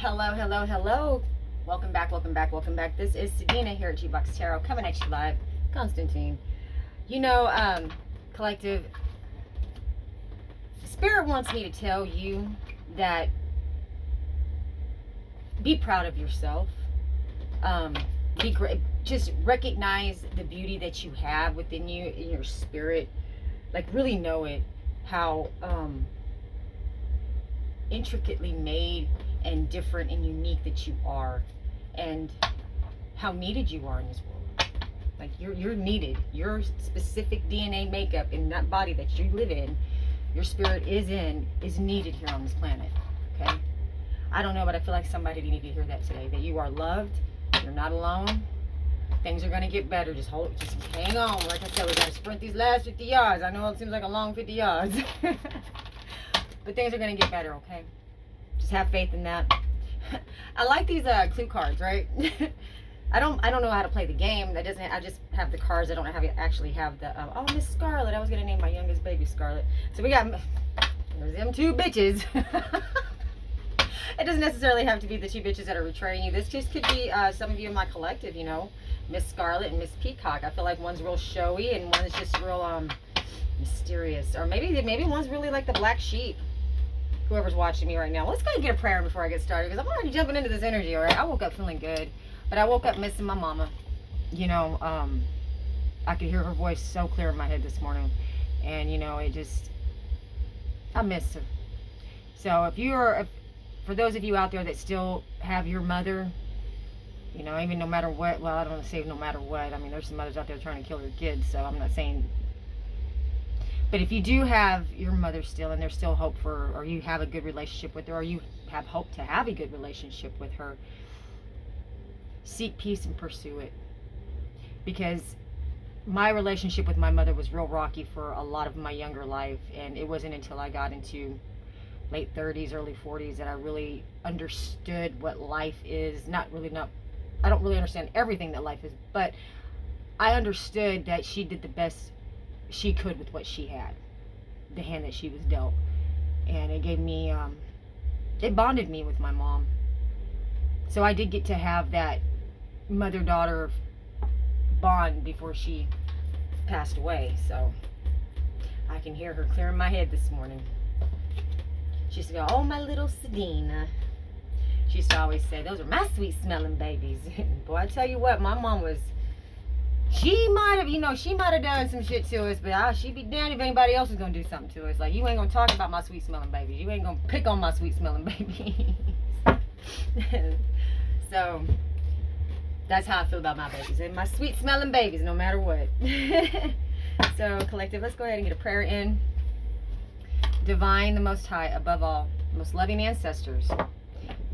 Hello, hello, hello. Welcome back, welcome back, welcome back. This is Sedina here at G-Box Tarot, coming at you live. Constantine. You know, Collective, Spirit wants me to tell you that be proud of yourself. Be great. Just recognize the beauty that you have within you, in your spirit. Like, really know it. How intricately made and different and unique that you are, and how needed you are in this world. Like, you're needed. Your specific DNA makeup in that body that you live in, your spirit is needed here on this planet. Okay? I don't know, but I feel like somebody needed to hear that today. That you are loved. You're not alone. Things are gonna get better. Just hang on. Like I said, we gotta sprint these last 50 yards. I know it seems like a long 50 yards. But things are gonna get better, okay? Just have faith in that. I like these clue cards, right? I don't know how to play the game. I just have the cards. I don't actually have the oh, Miss Scarlet. I was gonna name my youngest baby Scarlet. So we got there's them two bitches. It doesn't necessarily have to be the two bitches that are betraying you. This just could be some of you in my collective, you know, Miss Scarlet and Miss Peacock. I feel like one's real showy and one is just real mysterious, or maybe one's really like the black sheep. Whoever's watching me right now, let's go get a prayer before I get started, because I'm already jumping into this energy. All right, I woke up feeling good, but I woke up missing my mama. You know, I could hear her voice so clear in my head this morning, and you know, I miss her. So for those of you out there that still have your mother, you know, even no matter what, well, I don't want to say no matter what. I mean, there's some mothers out there trying to kill their kids, so I'm not saying. But if you do have your mother still, and there's still hope for, or you have a good relationship with her, or you have hope to have a good relationship with her, seek peace and pursue it. Because my relationship with my mother was real rocky for a lot of my younger life, and it wasn't until I got into late 30s, early 40s that I really understood what life is. I don't really understand everything that life is, but I understood that she did the best she could with what she had, the hand that she was dealt, and it gave me it bonded me with my mom. So I did get to have that mother-daughter bond before she passed away. So I can hear her clearing my head this morning. She used to go, "Oh, my little Sedina." She used to always say, "Those are my sweet smelling babies." Boy, I tell you what, my mom was, she might have done some shit to us, but she'd be damned if anybody else is going to do something to us. Like, you ain't going to talk about my sweet smelling babies. You ain't going to pick on my sweet smelling babies. So, that's how I feel about my babies. And my sweet smelling babies, no matter what. So, collective, let's go ahead and get a prayer in. Divine, the Most High, above all, most loving ancestors,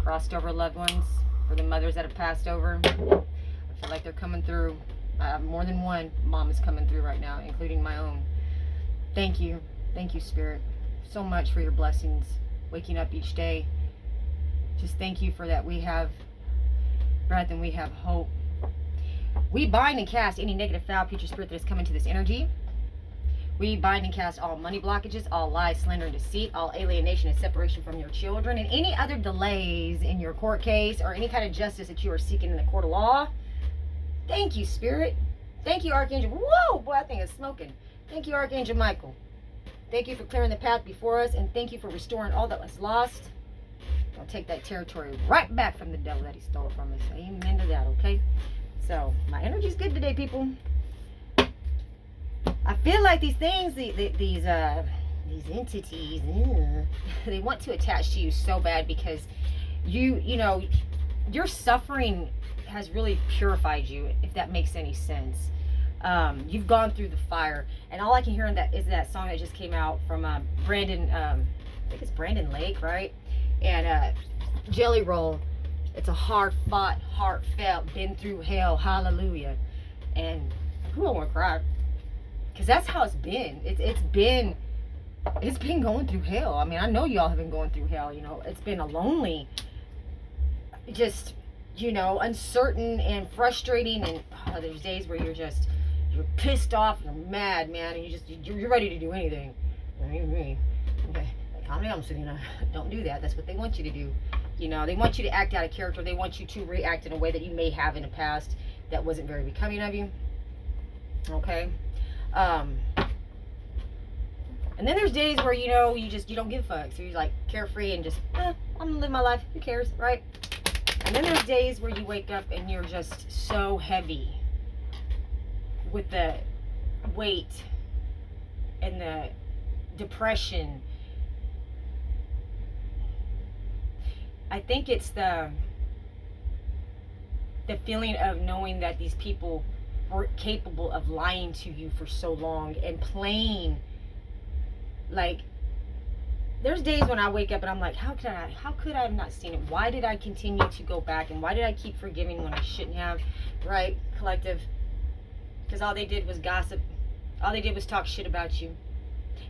crossed over loved ones, for the mothers that have passed over. I feel like they're coming through. More than one mom is coming through right now, including my own. Thank you, Spirit, so much for your blessings, waking up each day. Just thank you for that we have breath and we have hope. We bind and cast any negative, foul, future spirit that is coming to this energy. We bind and cast all money blockages, all lies, slander, and deceit, all alienation and separation from your children, and any other delays in your court case or any kind of justice that you are seeking in the court of law. Thank you, Spirit. Thank you, Archangel. Whoa, boy, I think it's smoking. Thank you, Archangel Michael. Thank you for clearing the path before us, and thank you for restoring all that was lost. I'll take that territory right back from the devil that he stole from us. Amen to that, okay? So, my energy's good today, people. I feel like these things, these entities, they want to attach to you so bad because you know, your suffering has really purified you, if that makes any sense. You've gone through the fire, and all I can hear in that is that song that just came out from Brandon, I think it's Brandon Lake, right? And Jelly Roll. It's a hard-fought, heartfelt, been through hell, hallelujah. And who, I want to cry, because that's how it's been. It's been going through hell. I mean, I know y'all have been going through hell. You know, it's been a lonely, just, you know, uncertain and frustrating, and there's days where you're pissed off and you're mad, man, and you're ready to do anything. Okay, calm down, Selena. Don't do that. That's what they want you to do. You know, they want you to act out of character. They want you to react in a way that you may have in the past that wasn't very becoming of you. Okay. And then there's days where, you know, you don't give a fuck. So you're like carefree and just, I'm gonna live my life. Who cares, right? And then there's days where you wake up and you're just so heavy with the weight and the depression. I think it's the feeling of knowing that these people were capable of lying to you for so long and playing. Like, there's days when I wake up and I'm like, how could I have not seen it? Why did I continue to go back? And why did I keep forgiving when I shouldn't have? Right, collective? Because all they did was gossip. All they did was talk shit about you.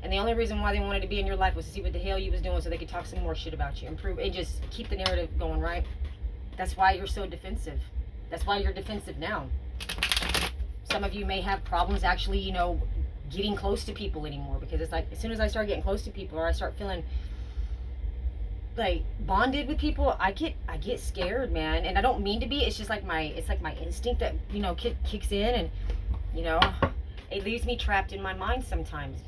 And the only reason why they wanted to be in your life was to see what the hell you was doing so they could talk some more shit about you. Improve and just keep the narrative going, right? That's why you're so defensive. That's why you're defensive now. Some of you may have problems actually, you know, getting close to people anymore, because it's like, as soon as I start getting close to people, or I start feeling like bonded with people, I get scared, man. And I don't mean to be. It's just like my instinct that, you know, kicks in, and, you know, it leaves me trapped in my mind sometimes.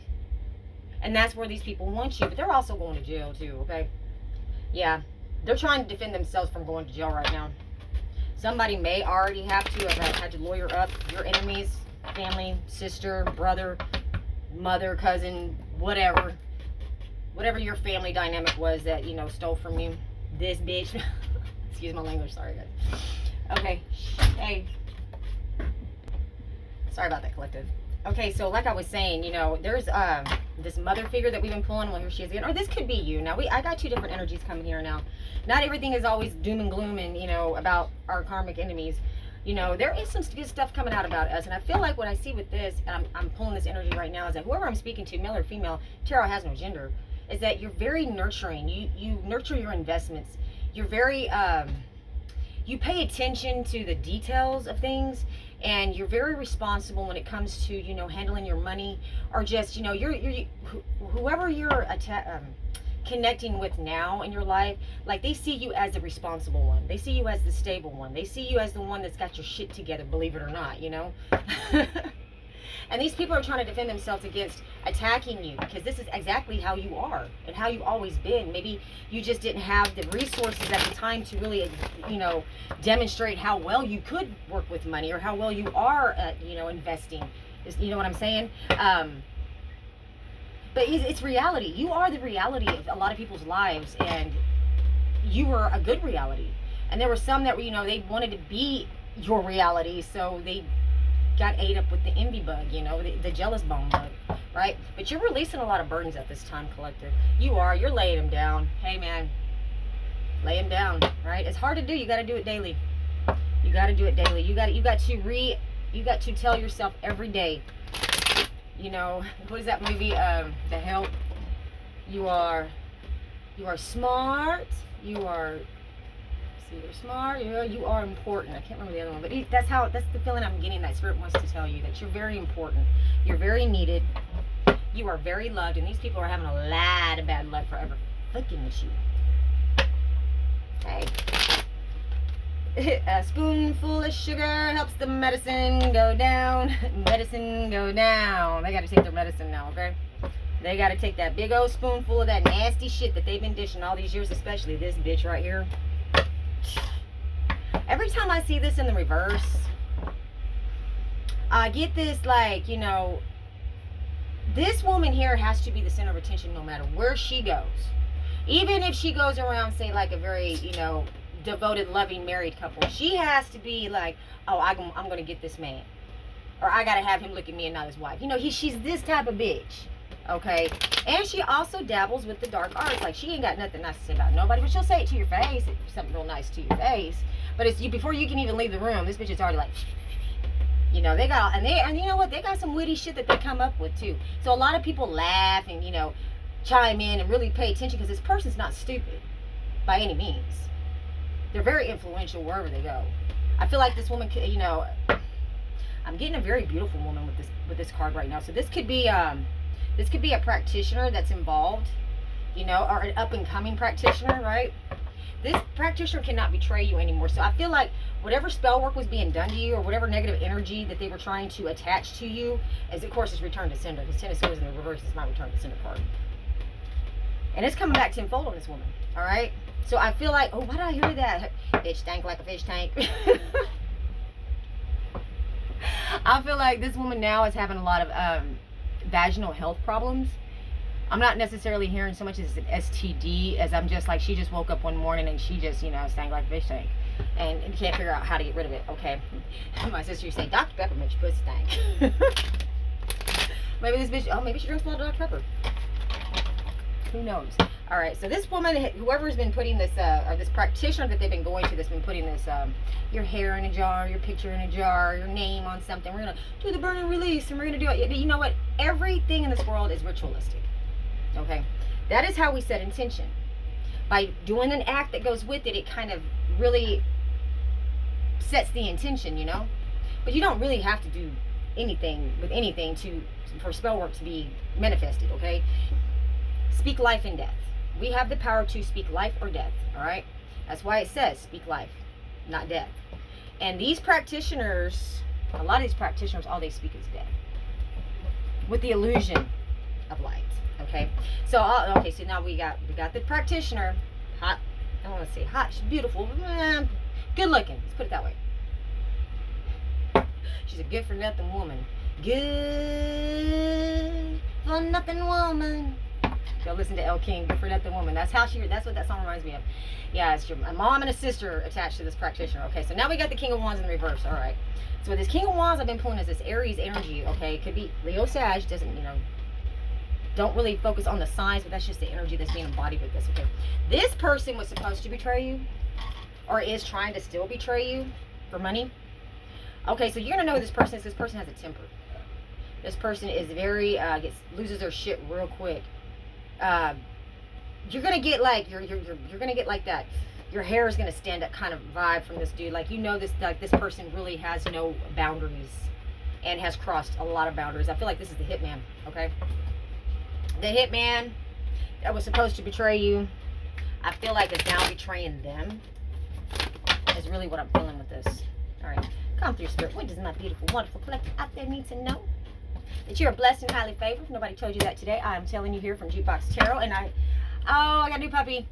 And that's where these people want you, but they're also going to jail too. Okay, yeah, they're trying to defend themselves from going to jail right now. Somebody may already have had to lawyer up your enemies. Family, sister, brother, mother, cousin, whatever your family dynamic was that, you know, stole from you. This bitch. Excuse my language, sorry guys. Okay, hey, sorry about that, collective. Okay, so like I was saying, you know, there's this mother figure that we've been pulling. Well, here she is again. Or this could be you. Now, I got two different energies coming here now. Not everything is always doom and gloom and, you know, about our karmic enemies. You know, there is some good stuff coming out about us. And I feel like what I see with this, and I'm pulling this energy right now, is that whoever I'm speaking to, male or female, tarot has no gender, is that you're very nurturing. You nurture your investments. You're very, you pay attention to the details of things, and you're very responsible when it comes to, you know, handling your money, or just, you know, whoever you're connecting with now in your life, like, they see you as the responsible one. They see you as the stable one. They see you as the one that's got your shit together, believe it or not, you know. And these people are trying to defend themselves against attacking you, because this is exactly how you are and how you've always been. Maybe you just didn't have the resources at the time to really, you know, demonstrate how well you could work with money, or how well you are at, you know, investing. You know what I'm saying? But it's reality. You are the reality of a lot of people's lives, and you were a good reality. And there were some that were, you know, they wanted to be your reality, so they got ate up with the envy bug, you know, the jealous bone bug, right? But you're releasing a lot of burdens at this time, collective. You're laying them down. Hey, man, lay them down, right? It's hard to do. You got to do it daily. You got to do it daily. You got to tell yourself every day. You know, what is that movie? The Help. You are smart. You're smart. You are important. I can't remember the other one, but that's the feeling I'm getting. That spirit wants to tell you that you're very important. You're very needed. You are very loved, and these people are having a lot of bad luck forever fucking with you. Hey. A spoonful of sugar helps the medicine go down. Medicine go down. They got to take their medicine now, okay? They got to take that big old spoonful of that nasty shit that they've been dishing all these years, especially this bitch right here. Every time I see this in the reverse, I get this, like, you know, this woman here has to be the center of attention no matter where she goes. Even if she goes around, say, like a very, you know, devoted, loving married couple, she has to be like, oh, I'm going to get this man. Or I got to have him look at me and not his wife. You know, she's this type of bitch. Okay? And she also dabbles with the dark arts. Like, she ain't got nothing nice to say about nobody, but she'll say it to your face. Something real nice to your face. But it's you, before you can even leave the room, this bitch is already like, you know, they got, and you know what? They got some witty shit that they come up with too. So a lot of people laugh and, you know, chime in and really pay attention, because this person's not stupid by any means. They're very influential wherever they go. I feel like this woman, you know, I'm getting a very beautiful woman with this card right now. So this could be a practitioner that's involved, you know, or an up and coming practitioner, right? this practitioner cannot betray you anymore. So I feel like whatever spell work was being done to you, or whatever negative energy that they were trying to attach to you, as of course is returned to sender, because Ten of Swords in the reverse is my return to sender card. And it's coming back tenfold on this woman. All right. So I feel like, oh, why did I hear that? Bitch stank like a fish tank. I feel like this woman now is having a lot of vaginal health problems. I'm not necessarily hearing so much as an STD, as I'm just like, she just woke up one morning and she just, you know, stank like a fish tank. And can't figure out how to get rid of it. Okay. My sister used to say, Dr. Pepper makes your pussy stank. Maybe this bitch, oh, maybe she drinks a lot of Dr. Pepper. Who knows? All right, so this woman, whoever's been putting this, or this practitioner that they've been going to that's been putting this, your hair in a jar, your picture in a jar, your name on something. We're going to do the burn and release, and we're going to do it. You know what? Everything in this world is ritualistic. Okay? That is how we set intention. By doing an act that goes with it, it kind of really sets the intention, you know? But you don't really have to do anything with anything for spell work to be manifested, okay? Speak life and death. We have the power to speak life or death, all right? That's why it says speak life, not death. And these practitioners, a lot of these practitioners, all they speak is death, with the illusion of light, okay? So, okay, so now we got the practitioner, hot, I don't want to say hot, she's beautiful, good looking, let's put it that way. She's a good for nothing woman. Good for nothing woman. Go listen to El King, Good for Nothing Woman. That's what that song reminds me of. Yeah, it's a mom and a sister attached to this practitioner. Okay, so now we got the King of Wands in reverse. All right. So with this King of Wands, I've been pulling as this Aries energy. Okay, it could be Leo, Sag. Doesn't, you know, don't really focus on the signs, but that's just the energy that's being embodied with this. Okay, this person was supposed to betray you, or is trying to still betray you for money. Okay, so you're gonna know who this person is. This person has a temper. This person is very loses their shit real quick. You're gonna get like you're gonna get like that. Your hair is gonna stand up kind of vibe from this dude. Like, you know, this person really has no boundaries and has crossed a lot of boundaries. I feel like this is the hitman. Okay, the hitman that was supposed to betray you, I feel like is now betraying them. Is really what I'm feeling with this. All right, come through, Spirit. What does my beautiful, wonderful collective out there need to know? That you're blessed and highly favored. If nobody told you that today, I am telling you here from Jukebox Tarot. And I got a new puppy.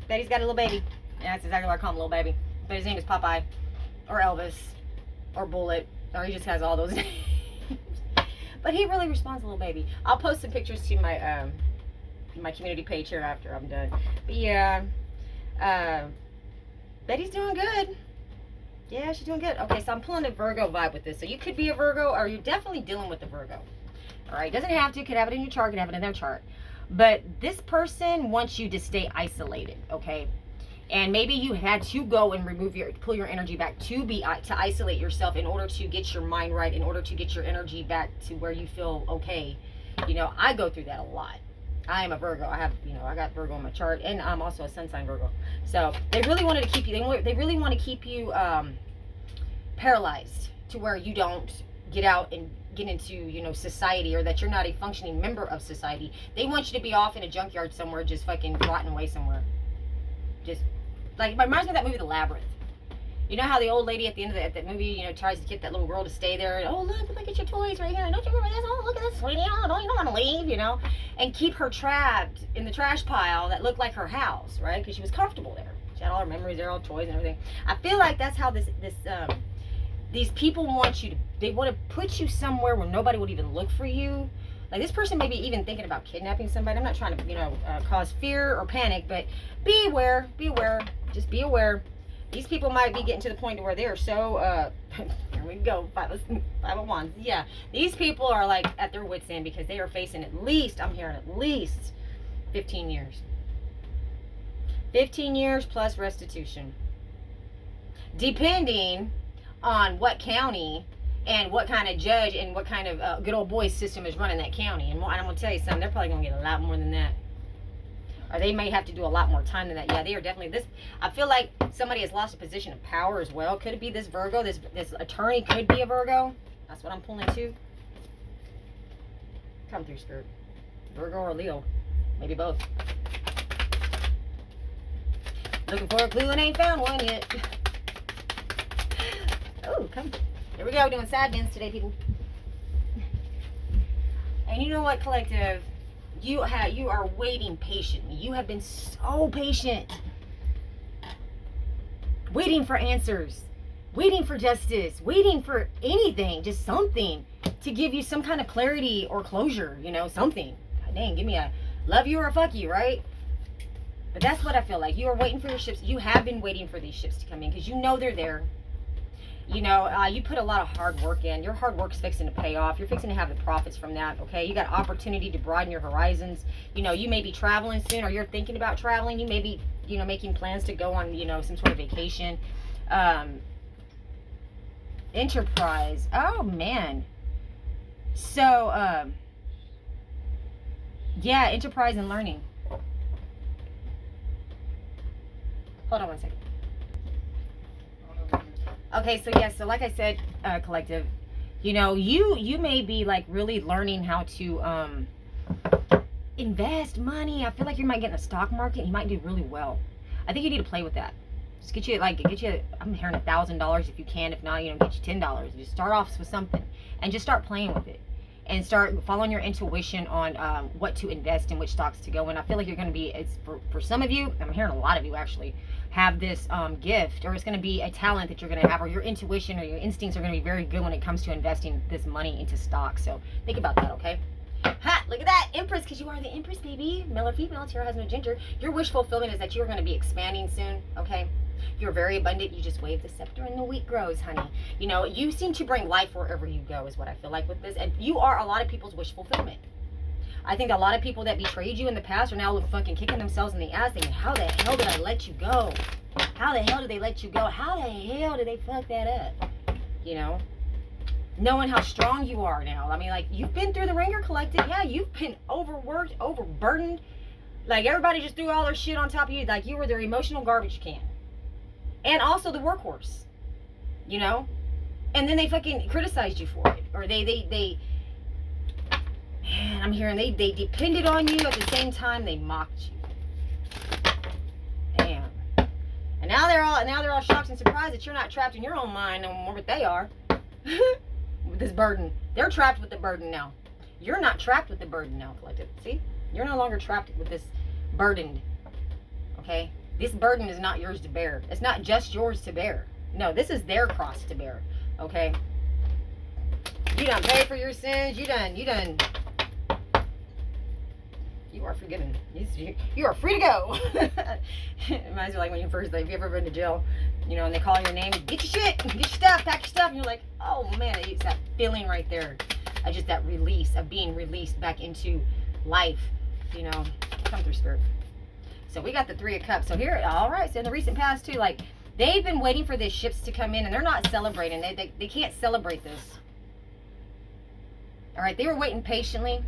Betty's got a little baby. Yeah, that's exactly what I call him, little baby. But his name is Popeye, or Elvis, or Bullet, or he just has all those names. But he really responds to little baby. I'll post some pictures to my my community page here after I'm done. But yeah, Betty's doing good. Yeah, she's doing good. Okay, so I'm pulling a Virgo vibe with this. So you could be a Virgo, or you're definitely dealing with a Virgo. All right, doesn't have to. Could have it in your chart, could have it in their chart. But this person wants you to stay isolated, okay? And maybe you had to go and pull your energy back to isolate yourself in order to get your mind right, in order to get your energy back to where you feel okay. You know, I go through that a lot. I am a Virgo. I have, you know, I got Virgo on my chart, and I'm also a sun sign Virgo. So they really wanted to keep you. They really want to keep you paralyzed to where you don't get out and get into, you know, society, or that you're not a functioning member of society. They want you to be off in a junkyard somewhere, just fucking rotting away somewhere. Just like, it reminds me of that movie, The Labyrinth. You know how the old lady at the end of that movie, you know, tries to get that little girl to stay there. And, oh, look at your toys right here. Don't you remember this? Oh, look at this, sweetie. Oh, you don't want to leave, you know. And keep her trapped in the trash pile that looked like her house, right? Because she was comfortable there. She had all her memories there, all toys and everything. I feel like that's how these people want you to, they want to put you somewhere where nobody would even look for you. Like, this person may be even thinking about kidnapping somebody. I'm not trying to, you know, cause fear or panic, but be aware, just be aware. These people might be getting to the point where they're so, here we go, five of wands. Yeah, these people are like at their wits' end, because they are facing at least, I'm hearing at least 15 years. 15 years plus restitution. Depending on what county and what kind of judge and what kind of good old boy system is running that county. And I'm going to tell you something, they're probably going to get a lot more than that. Or they may have to do a lot more time than that. Yeah, they are definitely this. I feel like somebody has lost a position of power as well. Could it be this Virgo? This attorney could be a Virgo. That's what I'm pulling too. Come through, Spirit. Virgo or Leo. Maybe both. Looking for a clue and ain't found one yet. Oh, come. Here we go, doing side bends today, people. And you know what, collective? You are waiting patiently. You have been so patient. Waiting for answers. Waiting for justice. Waiting for anything. Just something to give you some kind of clarity or closure. You know, something. God dang, give me a love you or a fuck you, right? But that's what I feel like. You are waiting for your ships. You have been waiting for these ships to come in because you know they're there. You know, you put a lot of hard work in. Your hard work's fixing to pay off. You're fixing to have the profits from that, okay? You got opportunity to broaden your horizons. You know, you may be traveling soon, or you're thinking about traveling. You may be, you know, making plans to go on, you know, some sort of vacation. Enterprise. Oh, man. So, yeah, enterprise and learning. Hold on one second. Okay, so yes, so like I said, collective, you know, you may be like really learning how to invest money. I feel like you might get in the stock market. You might do really well. I think you need to play with that. Just get you I'm hearing $1,000 if you can. If not, you know, get you $10. Just start off with something and just start playing with it and start following your intuition on what to invest in, which stocks to go in. I feel like you're going to be, it's for some of you, I'm hearing a lot of you actually have this gift, or it's going to be a talent that you're going to have, or your intuition or your instincts are going to be very good when it comes to investing this money into stocks. So think about that, okay? Ha! Look at that, Empress, because you are the Empress, baby. Male or female, Tarot has no gender. Your wish fulfillment is that you're going to be expanding soon, okay? You're very abundant. You just wave the scepter and the wheat grows, honey. You know, you seem to bring life wherever you go is what I feel like with this. And you are a lot of people's wish fulfillment. I think a lot of people that betrayed you in the past are now fucking kicking themselves in the ass thinking, how the hell did I let you go? How the hell did they let you go? How the hell did they fuck that up? You know? Knowing how strong you are now. I mean, like, you've been through the ringer, collective. Yeah, you've been overworked, overburdened. Like, everybody just threw all their shit on top of you. Like, you were their emotional garbage can. And also the workhorse. You know? And then they fucking criticized you for it. Or they man, I'm hearing they depended on you at the same time they mocked you. Damn. And now they're all shocked and surprised that you're not trapped in your own mind no more, but they are. With this burden. They're trapped with the burden now. You're not trapped with the burden now, collective. See? You're no longer trapped with this burdened. Okay? This burden is not yours to bear. It's not just yours to bear. No, this is their cross to bear. Okay? You done pay for your sins. You done. You are forgiven. You are free to go. It reminds me like when you first, like, if you ever been to jail, you know, and they call your name, get your shit, get your stuff, pack your stuff, and you're like, oh man, it's that feeling right there. Just that release of being released back into life, you know. Come through, Spirit. So we got the Three of Cups. So here, all right, so in the recent past too, like, they've been waiting for these ships to come in, and they're not celebrating. They can't celebrate this. All right, they were waiting patiently.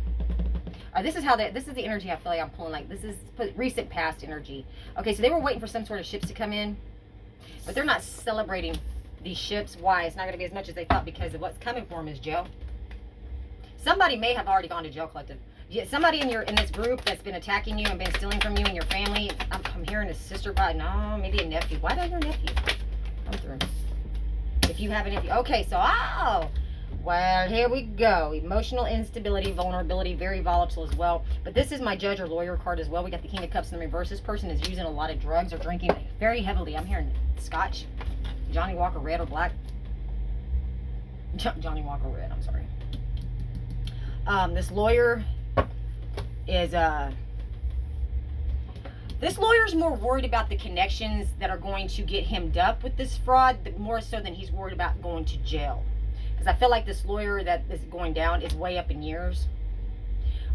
This is the energy I feel like I'm pulling. Like, this is recent past energy. Okay, so they were waiting for some sort of ships to come in, but they're not celebrating these ships. Why? It's not going to be as much as they thought, because of what's coming for them is jail. Somebody may have already gone to jail, collective. Yeah, somebody in this group that's been attacking you and been stealing from you and your family. I'm hearing a sister, but no, maybe a nephew. Why not your nephew? Come through. If you have a nephew. Okay, so well, here we go. Emotional instability, vulnerability, very volatile as well. But this is my judge or lawyer card as well. We got the King of Cups in the reverse. This person is using a lot of drugs or drinking very heavily. I'm hearing scotch, Johnny Walker red or black. Johnny Walker red, I'm sorry. This lawyer is this lawyer's more worried about the connections that are going to get him up with this fraud, more so than he's worried about going to jail. Because I feel like this lawyer that is going down is way up in years.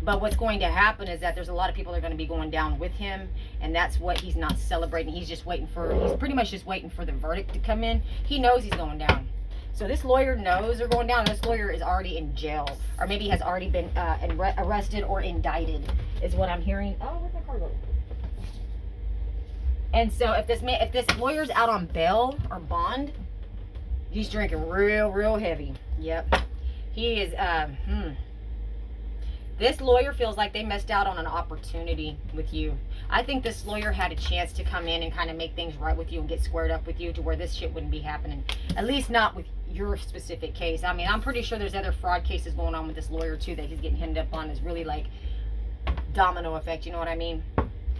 But what's going to happen is that there's a lot of people that are going to be going down with him, and that's what he's not celebrating. He's pretty much just waiting for the verdict to come in. He knows he's going down. So this lawyer knows they're going down. This lawyer is already in jail, or maybe has already been arrested or indicted, is what I'm hearing. Oh, where's my card go? And so if this lawyer's out on bail or bond, he's drinking real heavy. Yep. He is, This lawyer feels like they missed out on an opportunity with you. I think this lawyer had a chance to come in and kind of make things right with you and get squared up with you to where this shit wouldn't be happening. At least not with your specific case. I mean, I'm pretty sure there's other fraud cases going on with this lawyer too that he's getting hemmed up on. Is really like domino effect, you know what I mean?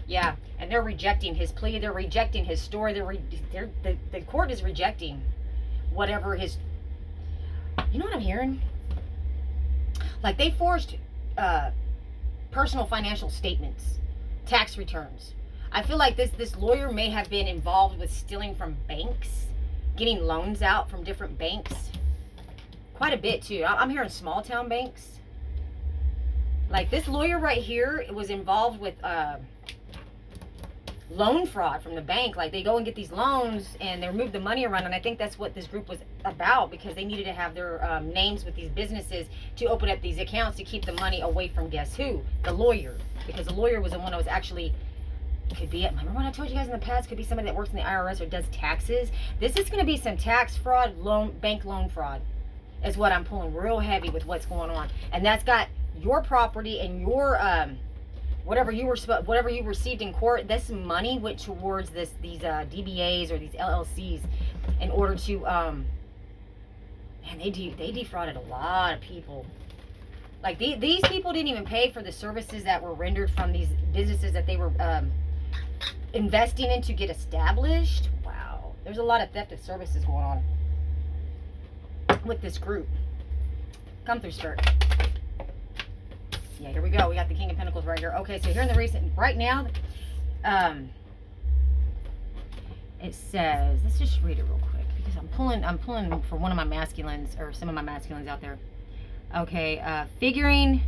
Yeah, and they're rejecting his plea. They're rejecting his story. The court is rejecting whatever his... You know what I'm hearing? Like they forged personal financial statements, tax returns. I feel like this lawyer may have been involved with stealing from banks, getting loans out from different banks. Quite a bit too. I'm hearing small town banks. Like this lawyer right here was involved with loan fraud from the bank. Like they go and get these loans and they move the money around, and I think that's what this group was about, because they needed to have their names with these businesses to open up these accounts to keep the money away from, guess who? The lawyer. Because the lawyer was the one that was actually, could be, remember when I told you guys in the past, could be somebody that works in the IRS or does taxes. This is going to be some tax fraud, bank loan fraud is what I'm pulling real heavy with what's going on. And that's got your property and your whatever you received in court. This money went towards these DBAs or these LLCs in order to and they defrauded a lot of people. Like these people didn't even pay for the services that were rendered from these businesses that they were investing in to get established. Wow, there's a lot of theft of services going on with this group. Come through, Spirit. Yeah, here we go. We got the King of Pentacles right here. Okay, so here in the recent, right now, it says, let's just read it real quick because I'm pulling for one of my masculines, or some of my masculines out there. Okay, figuring.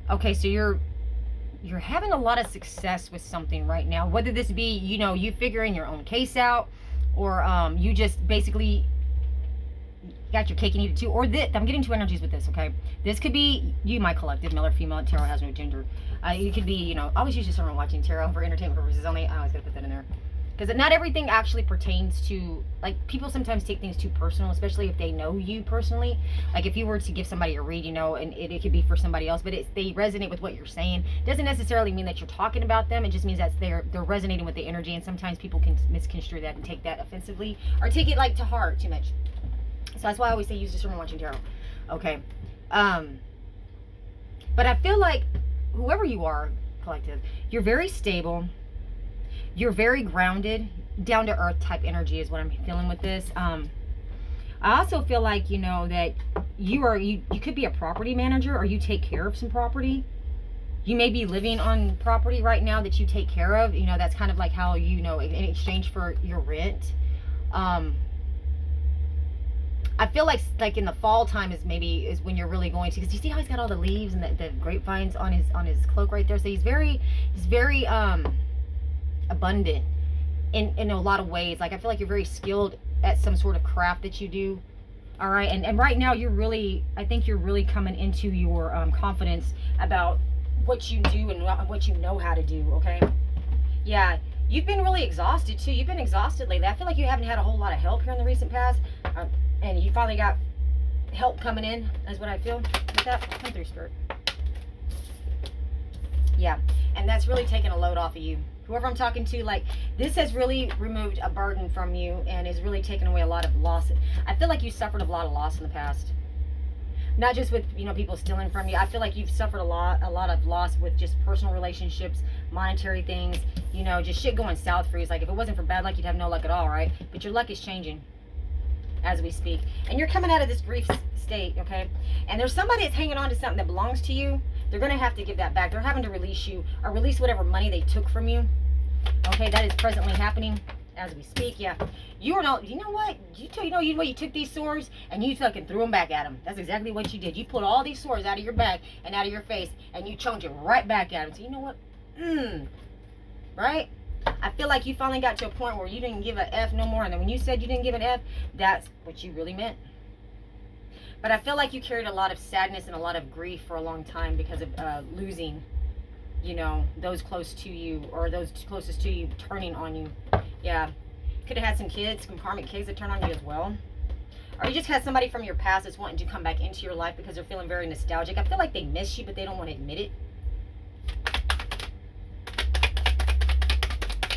Okay, so you're having a lot of success with something right now, whether this be, you know, you figuring your own case out, or you just basically got your cake and eat it too, or this, I'm getting two energies with this, okay? This could be you, my collective, male or female. Tarot has no gender. You could be, you know, always use someone watching tarot for entertainment purposes only. I always gotta put that in there. Because not everything actually pertains to, like, people sometimes take things too personal, especially if they know you personally. Like, if you were to give somebody a read, you know, and it could be for somebody else, but they resonate with what you're saying. Doesn't necessarily mean that you're talking about them. It just means that they're resonating with the energy, and sometimes people can misconstrue that and take that offensively, or take it, like, to heart too much. So that's why I always say use discernment watching tarot. Okay. But I feel like whoever you are, collective, you're very stable. You're very grounded, down to earth type energy is what I'm feeling with this. I also feel like, you know, that you could be a property manager, or you take care of some property. You may be living on property right now that you take care of. You know, that's kind of like how, you know, in exchange for your rent. I feel like in the fall time is when you're really going to, because you see how he's got all the leaves and the grapevines on his cloak right there. So he's very abundant in a lot of ways. Like, I feel like you're very skilled at some sort of craft that you do. All right, and right now I think you're really coming into your confidence about what you do and what you know how to do. Okay, yeah, you've been really exhausted too. You've been exhausted lately. I feel like you haven't had a whole lot of help here in the recent past, and you finally got help coming in, is what I feel with that. Come through, Spirit. Yeah, and that's really taking a load off of you. Whoever I'm talking to, like, this has really removed a burden from you and is really taken away a lot of loss. I feel like you suffered a lot of loss in the past. Not just with, you know, people stealing from you. I feel like you've suffered a lot of loss with just personal relationships, monetary things, you know, just shit going south for you. It's like, if it wasn't for bad luck, you'd have no luck at all, right? But your luck is changing as we speak. And you're coming out of this grief state, okay? And there's somebody that's hanging on to something that belongs to you. They're going to have to give that back. They're having to release you, or release whatever money they took from you. Okay, that is presently happening as we speak. Yeah, you are not. You know what? You took these swords and you fucking threw them back at them. That's exactly what you did. You pulled all these swords out of your back and out of your face, and you chunked it right back at them. So you know what? Right? I feel like you finally got to a point where you didn't give a F no more. And then when you said you didn't give an F, that's what you really meant. But I feel like you carried a lot of sadness and a lot of grief for a long time because of losing, you know, those close to you, or those closest to you turning on you. Yeah. Could have had some kids, some karmic kids that turn on you as well. Or you just had somebody from your past that's wanting to come back into your life because they're feeling very nostalgic. I feel like they miss you, but they don't want to admit it.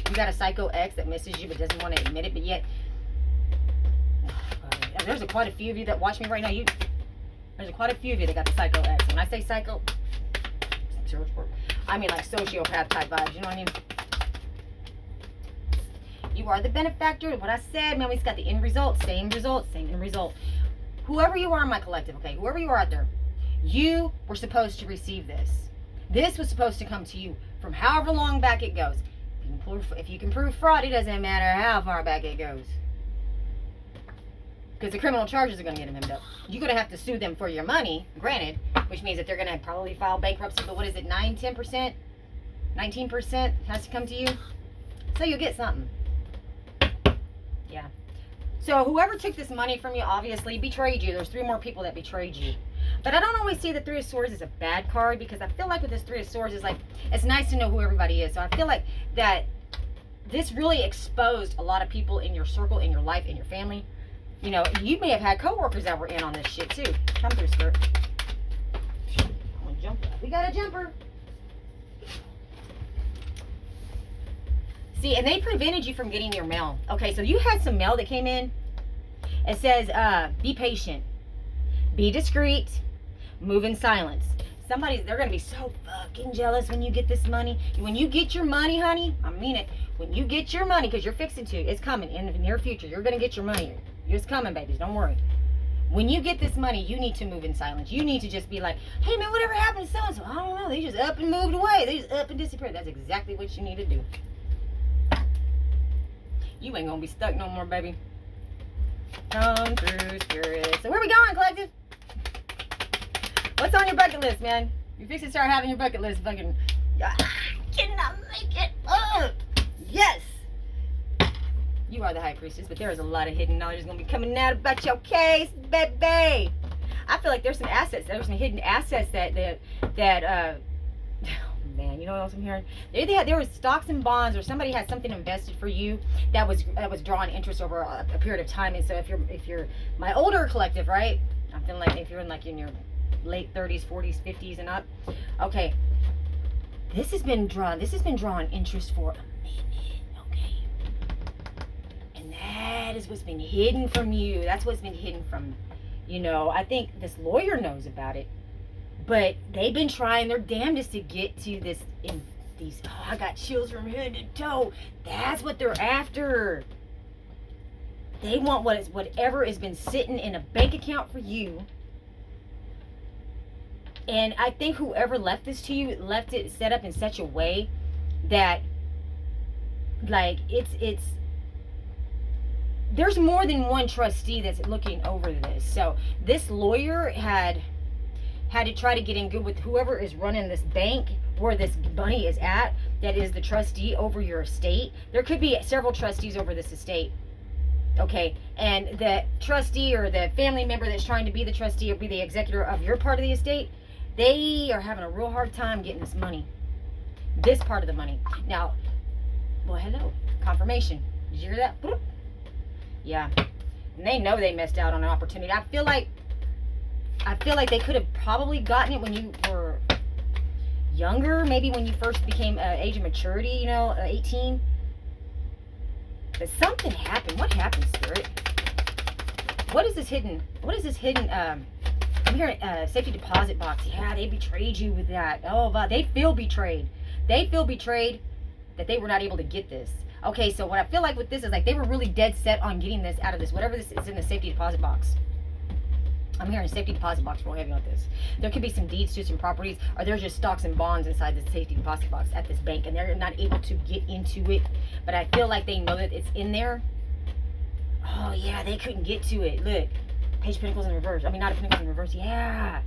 You got a psycho ex that misses you but doesn't want to admit it, but yet there's quite a few of you that watch me right now. There's quite a few of you that got the psycho ex. When I say psycho, I mean like sociopath type vibes. You know what I mean? You are the benefactor. What I said, man, we got the end result. Same result, same end result. Whoever you are in my collective, okay, whoever you are out there, you were supposed to receive this. This was supposed to come to you from however long back it goes. If you can prove fraud, it doesn't matter how far back it goes. Because the criminal charges are going to get them hemmed up. You're going to have to sue them for your money, granted, which means that they're going to probably file bankruptcy. But what is it, 9, 10%? 19% has to come to you? So you'll get something. Yeah. So whoever took this money from you obviously betrayed you. There's 3 more people that betrayed you. But I don't always see the 3 of Swords as a bad card, because I feel like with this 3 of Swords is like, it's nice to know who everybody is. So I feel like that this really exposed a lot of people in your circle, in your life, in your family. You know, you may have had coworkers that were in on this shit too. Come through, Spirit. I want to jump. We got a jumper. See, and they prevented you from getting your mail. Okay, so you had some mail that came in. It says, be patient, be discreet, move in silence. They're going to be so fucking jealous when you get this money. When you get your money, honey, I mean it. When you get your money, because you're fixing to, it's coming in the near future. You're going to get your money. It's coming, babies. Don't worry. When you get this money, you need to move in silence. You need to just be like, hey, man, whatever happened to so-and-so? I don't know. They just up and moved away. They just up and disappeared. That's exactly what you need to do. You ain't going to be stuck no more, baby. Come through, Spirit. So where we going, collective? What's on your bucket list, man? You're fixing to start having your bucket list fucking... cannot make it up. Yes. You are the High Priestess, but there is a lot of hidden knowledge that's going to be coming out about your case, baby. I feel like there's some assets. There's some hidden assets that oh man, you know what else I'm hearing? There was stocks and bonds, or somebody had something invested for you that was drawing interest over a period of time. And so if you're my older collective, right? I'm feeling like if you're in your late 30s, 40s, 50s and up. Okay. This has been drawing interest for a minute, okay? And that is what's been hidden from you. That's what's been hidden from, I think this lawyer knows about it. But they've been trying their damnedest to get to this I got chills from head to toe. That's what they're after. They want whatever has been sitting in a bank account for you. And I think whoever left this to you left it set up in such a way that, like, there's more than one trustee that's looking over this. So this lawyer had to try to get in good with whoever is running this bank, where this money is at, that is the trustee over your estate. There could be several trustees over this estate. Okay, and the trustee or the family member that's trying to be the trustee or be the executor of your part of the estate, they are having a real hard time getting this money. This part of the money. Now, well, hello. Confirmation. Did you hear that? Boop. Yeah. And they know they missed out on an opportunity. I feel like they could have probably gotten it when you were younger. Maybe when you first became age of maturity, 18. But something happened. What happened, Spirit? What is this hidden? I'm hearing safety deposit box. Yeah, they betrayed you with that. Oh, wow. They feel betrayed. They feel betrayed that they were not able to get this. Okay, so what I feel like with this is like they were really dead set on getting this out of this. Whatever this is in the safety deposit box. I'm hearing safety deposit box real heavy on this. There could be some deeds to some properties, or there's just stocks and bonds inside the safety deposit box at this bank, and they're not able to get into it. But I feel like they know that it's in there. Oh, yeah, they couldn't get to it. Look. Page of Pentacles in reverse. I mean, not a Pentacles in reverse. Yeah.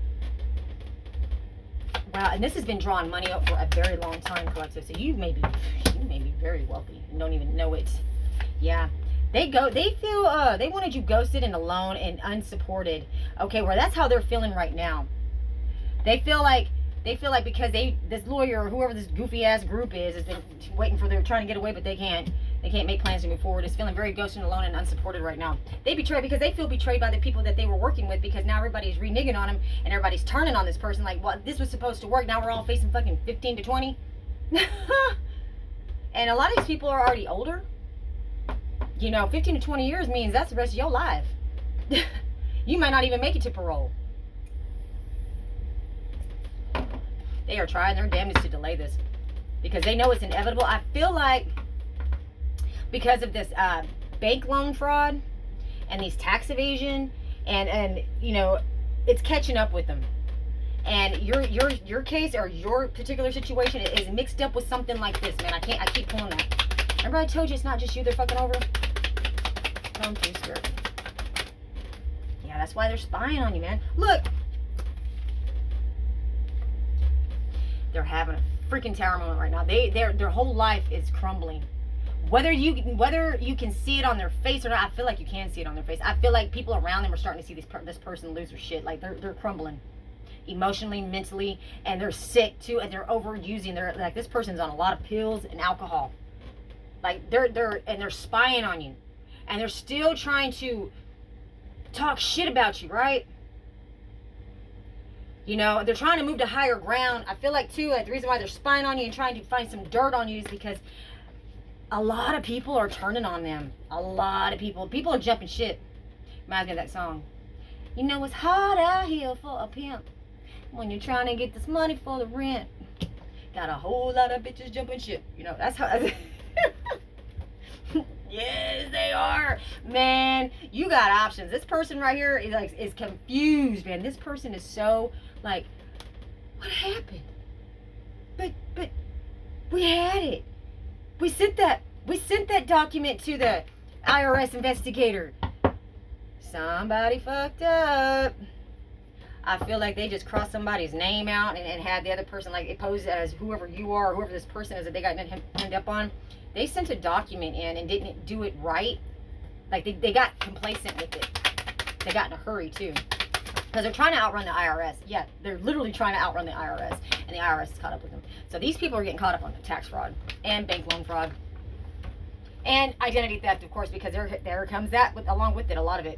Wow, and this has been drawing money up for a very long time, collective. So you may be very wealthy and don't even know it. Yeah. They feel they wanted you ghosted and alone and unsupported. Okay, well, that's how they're feeling right now. They feel like because this lawyer or whoever this goofy ass group is been waiting for them, trying to get away, but they can't They can't make plans to move forward. Is feeling very ghosted, alone, and unsupported right now. They betrayed because they feel betrayed by the people that they were working with, because now everybody's reneging on them and everybody's turning on this person like, well, this was supposed to work. Now we're all facing fucking 15 to 20. And a lot of these people are already older. You know, 15 to 20 years means that's the rest of your life. You might not even make it to parole. They are trying their damnedest to delay this because they know it's inevitable. I feel like because of this bank loan fraud and these tax evasion and you know, it's catching up with them. And your case or your particular situation is mixed up with something like this, man. I keep pulling that. Remember I told you it's not just you they're fucking over? Come through, spirit. Yeah, that's why they're spying on you, man. Look. They're having a freaking tower moment right now. Their whole life is crumbling. Whether you can see it on their face or not, I feel like you can see it on their face. I feel like people around them are starting to see this person lose their shit. Like they're crumbling, emotionally, mentally, and they're sick too, and they're overusing. They're like, this person's on a lot of pills and alcohol. Like they're spying on you, and they're still trying to talk shit about you, right? You know, they're trying to move to higher ground. I feel like, too, like the reason why they're spying on you and trying to find some dirt on you is because a lot of people are turning on them. A lot of people. People are jumping ship. Reminds me of that song. You know, it's hard out here for a pimp when you're trying to get this money for the rent. Got a whole lot of bitches jumping ship. You know, that's how... Yes, they are, man. You got options. This person right here is confused, man. This person is so like, what happened? But we had it. We sent that document to the IRS investigator. Somebody fucked up. I feel like they just crossed somebody's name out and had the other person like it posed as whoever you are, or whoever this person is that they got hemmed up on. They sent a document in and didn't do it right. Like they got complacent with it. They got in a hurry too. Because they're trying to outrun the IRS. Yeah, they're literally trying to outrun the IRS. And the IRS is caught up with them. So these people are getting caught up on the tax fraud and bank loan fraud. And identity theft, of course, because there comes that along with it, a lot of it.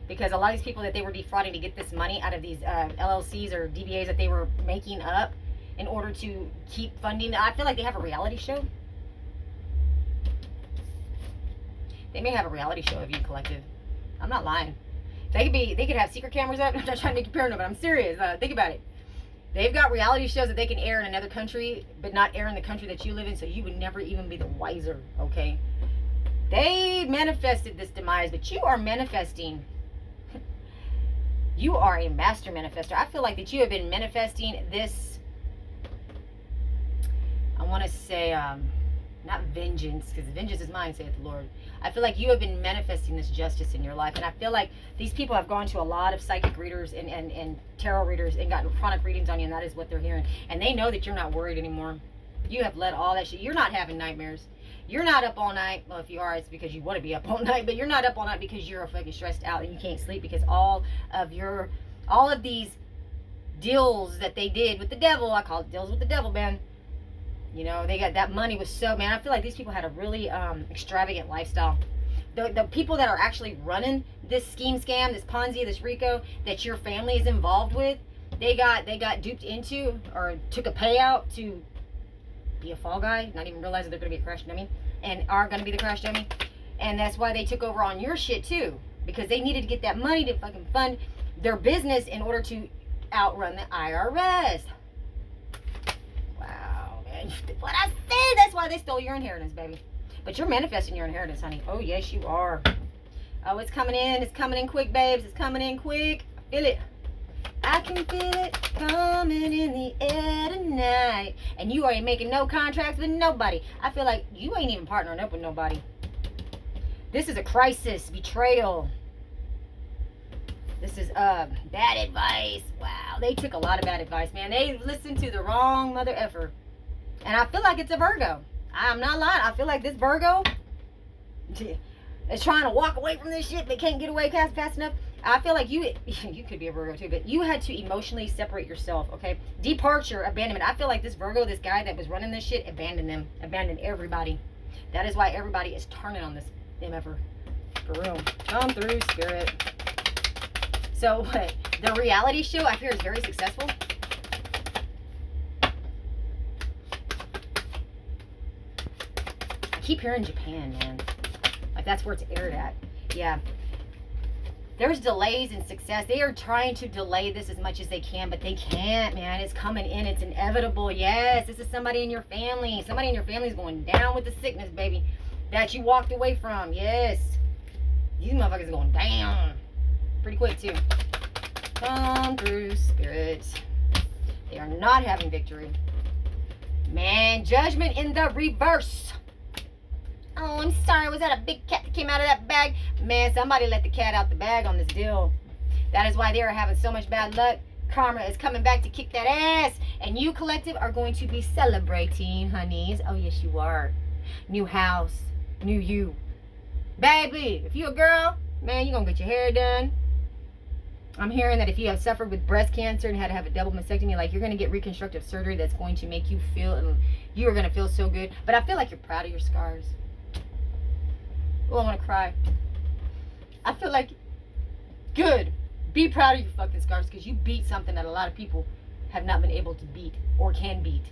Because a lot of these people that they were defrauding to get this money out of these LLCs or DBAs that they were making up in order to keep funding. I feel like they have a reality show. They may have a reality show of you collective. I'm not lying. They could have secret cameras up. I'm not trying to make you paranoid, but I'm serious. Think about it. They've got reality shows that they can air in another country, but not air in the country that you live in, so you would never even be the wiser, okay? They manifested this demise, but you are manifesting. You are a master manifester. I feel like that you have been manifesting this, I want to say, not vengeance, because vengeance is mine, saith the Lord. I feel like you have been manifesting this justice in your life. And I feel like these people have gone to a lot of psychic readers and tarot readers and gotten chronic readings on you, and that is what they're hearing. And they know that you're not worried anymore. You have let all that shit. You're not having nightmares. You're not up all night. Well, if you are, it's because you want to be up all night. But you're not up all night because you're fucking stressed out and you can't sleep, because all of these deals that they did with the devil, I call it deals with the devil, man. You know, they got that money was so, man, I feel like these people had a really extravagant lifestyle. The people that are actually running this scheme, scam, this Ponzi, this Rico that your family is involved with, they got duped into or took a payout to be a fall guy, not even realizing they're going to be a crash dummy, and are going to be the crash dummy. And that's why they took over on your shit too, because they needed to get that money to fucking fund their business in order to outrun the IRS. What I said, that's why they stole your inheritance, baby. But you're manifesting your inheritance, honey. Oh, yes, you are. Oh, it's coming in. It's coming in quick, babes. It's coming in quick. I feel it. I can feel it coming in the air tonight. And you ain't making no contracts with nobody. I feel like you ain't even partnering up with nobody. This is a crisis, betrayal. This is bad advice. Wow, they took a lot of bad advice, man. They listened to the wrong mother effer. And I feel like it's a Virgo. I'm not lying. I feel like this Virgo is trying to walk away from this shit, but can't get away fast enough. I feel like you could be a Virgo too, but you had to emotionally separate yourself, okay? Departure, abandonment. I feel like this Virgo, this guy that was running this shit, abandoned them. Abandoned everybody. That is why everybody is turning on this ever. For real. Come through, Spirit. So, what? The reality show, I hear, is very successful. I keep hearing Japan, man. Like, that's where it's aired at. Yeah. There's delays in success. They are trying to delay this as much as they can, but they can't, man. It's coming in. It's inevitable. Yes, this is somebody in your family. Somebody in your family is going down with the sickness, baby, that you walked away from. Yes. These motherfuckers are going down. Pretty quick, too. Come through, Spirit. They are not having victory. Man, judgment in the reverse. Oh, I'm sorry. Was that a big cat that came out of that bag? Man, somebody let the cat out the bag on this deal. That is why they are having so much bad luck. Karma is coming back to kick that ass. And you, collective, are going to be celebrating, honeys. Oh, yes, you are. New house. New you. Baby, if you a girl, man, you're going to get your hair done. I'm hearing that if you have suffered with breast cancer and had to have a double mastectomy, like, you're going to get reconstructive surgery that's going to make you feel, and you are going to feel so good. But I feel like you're proud of your scars. Oh, I want to cry. I feel like, good. Be proud of your fucking scars, because you beat something that a lot of people have not been able to beat or can beat.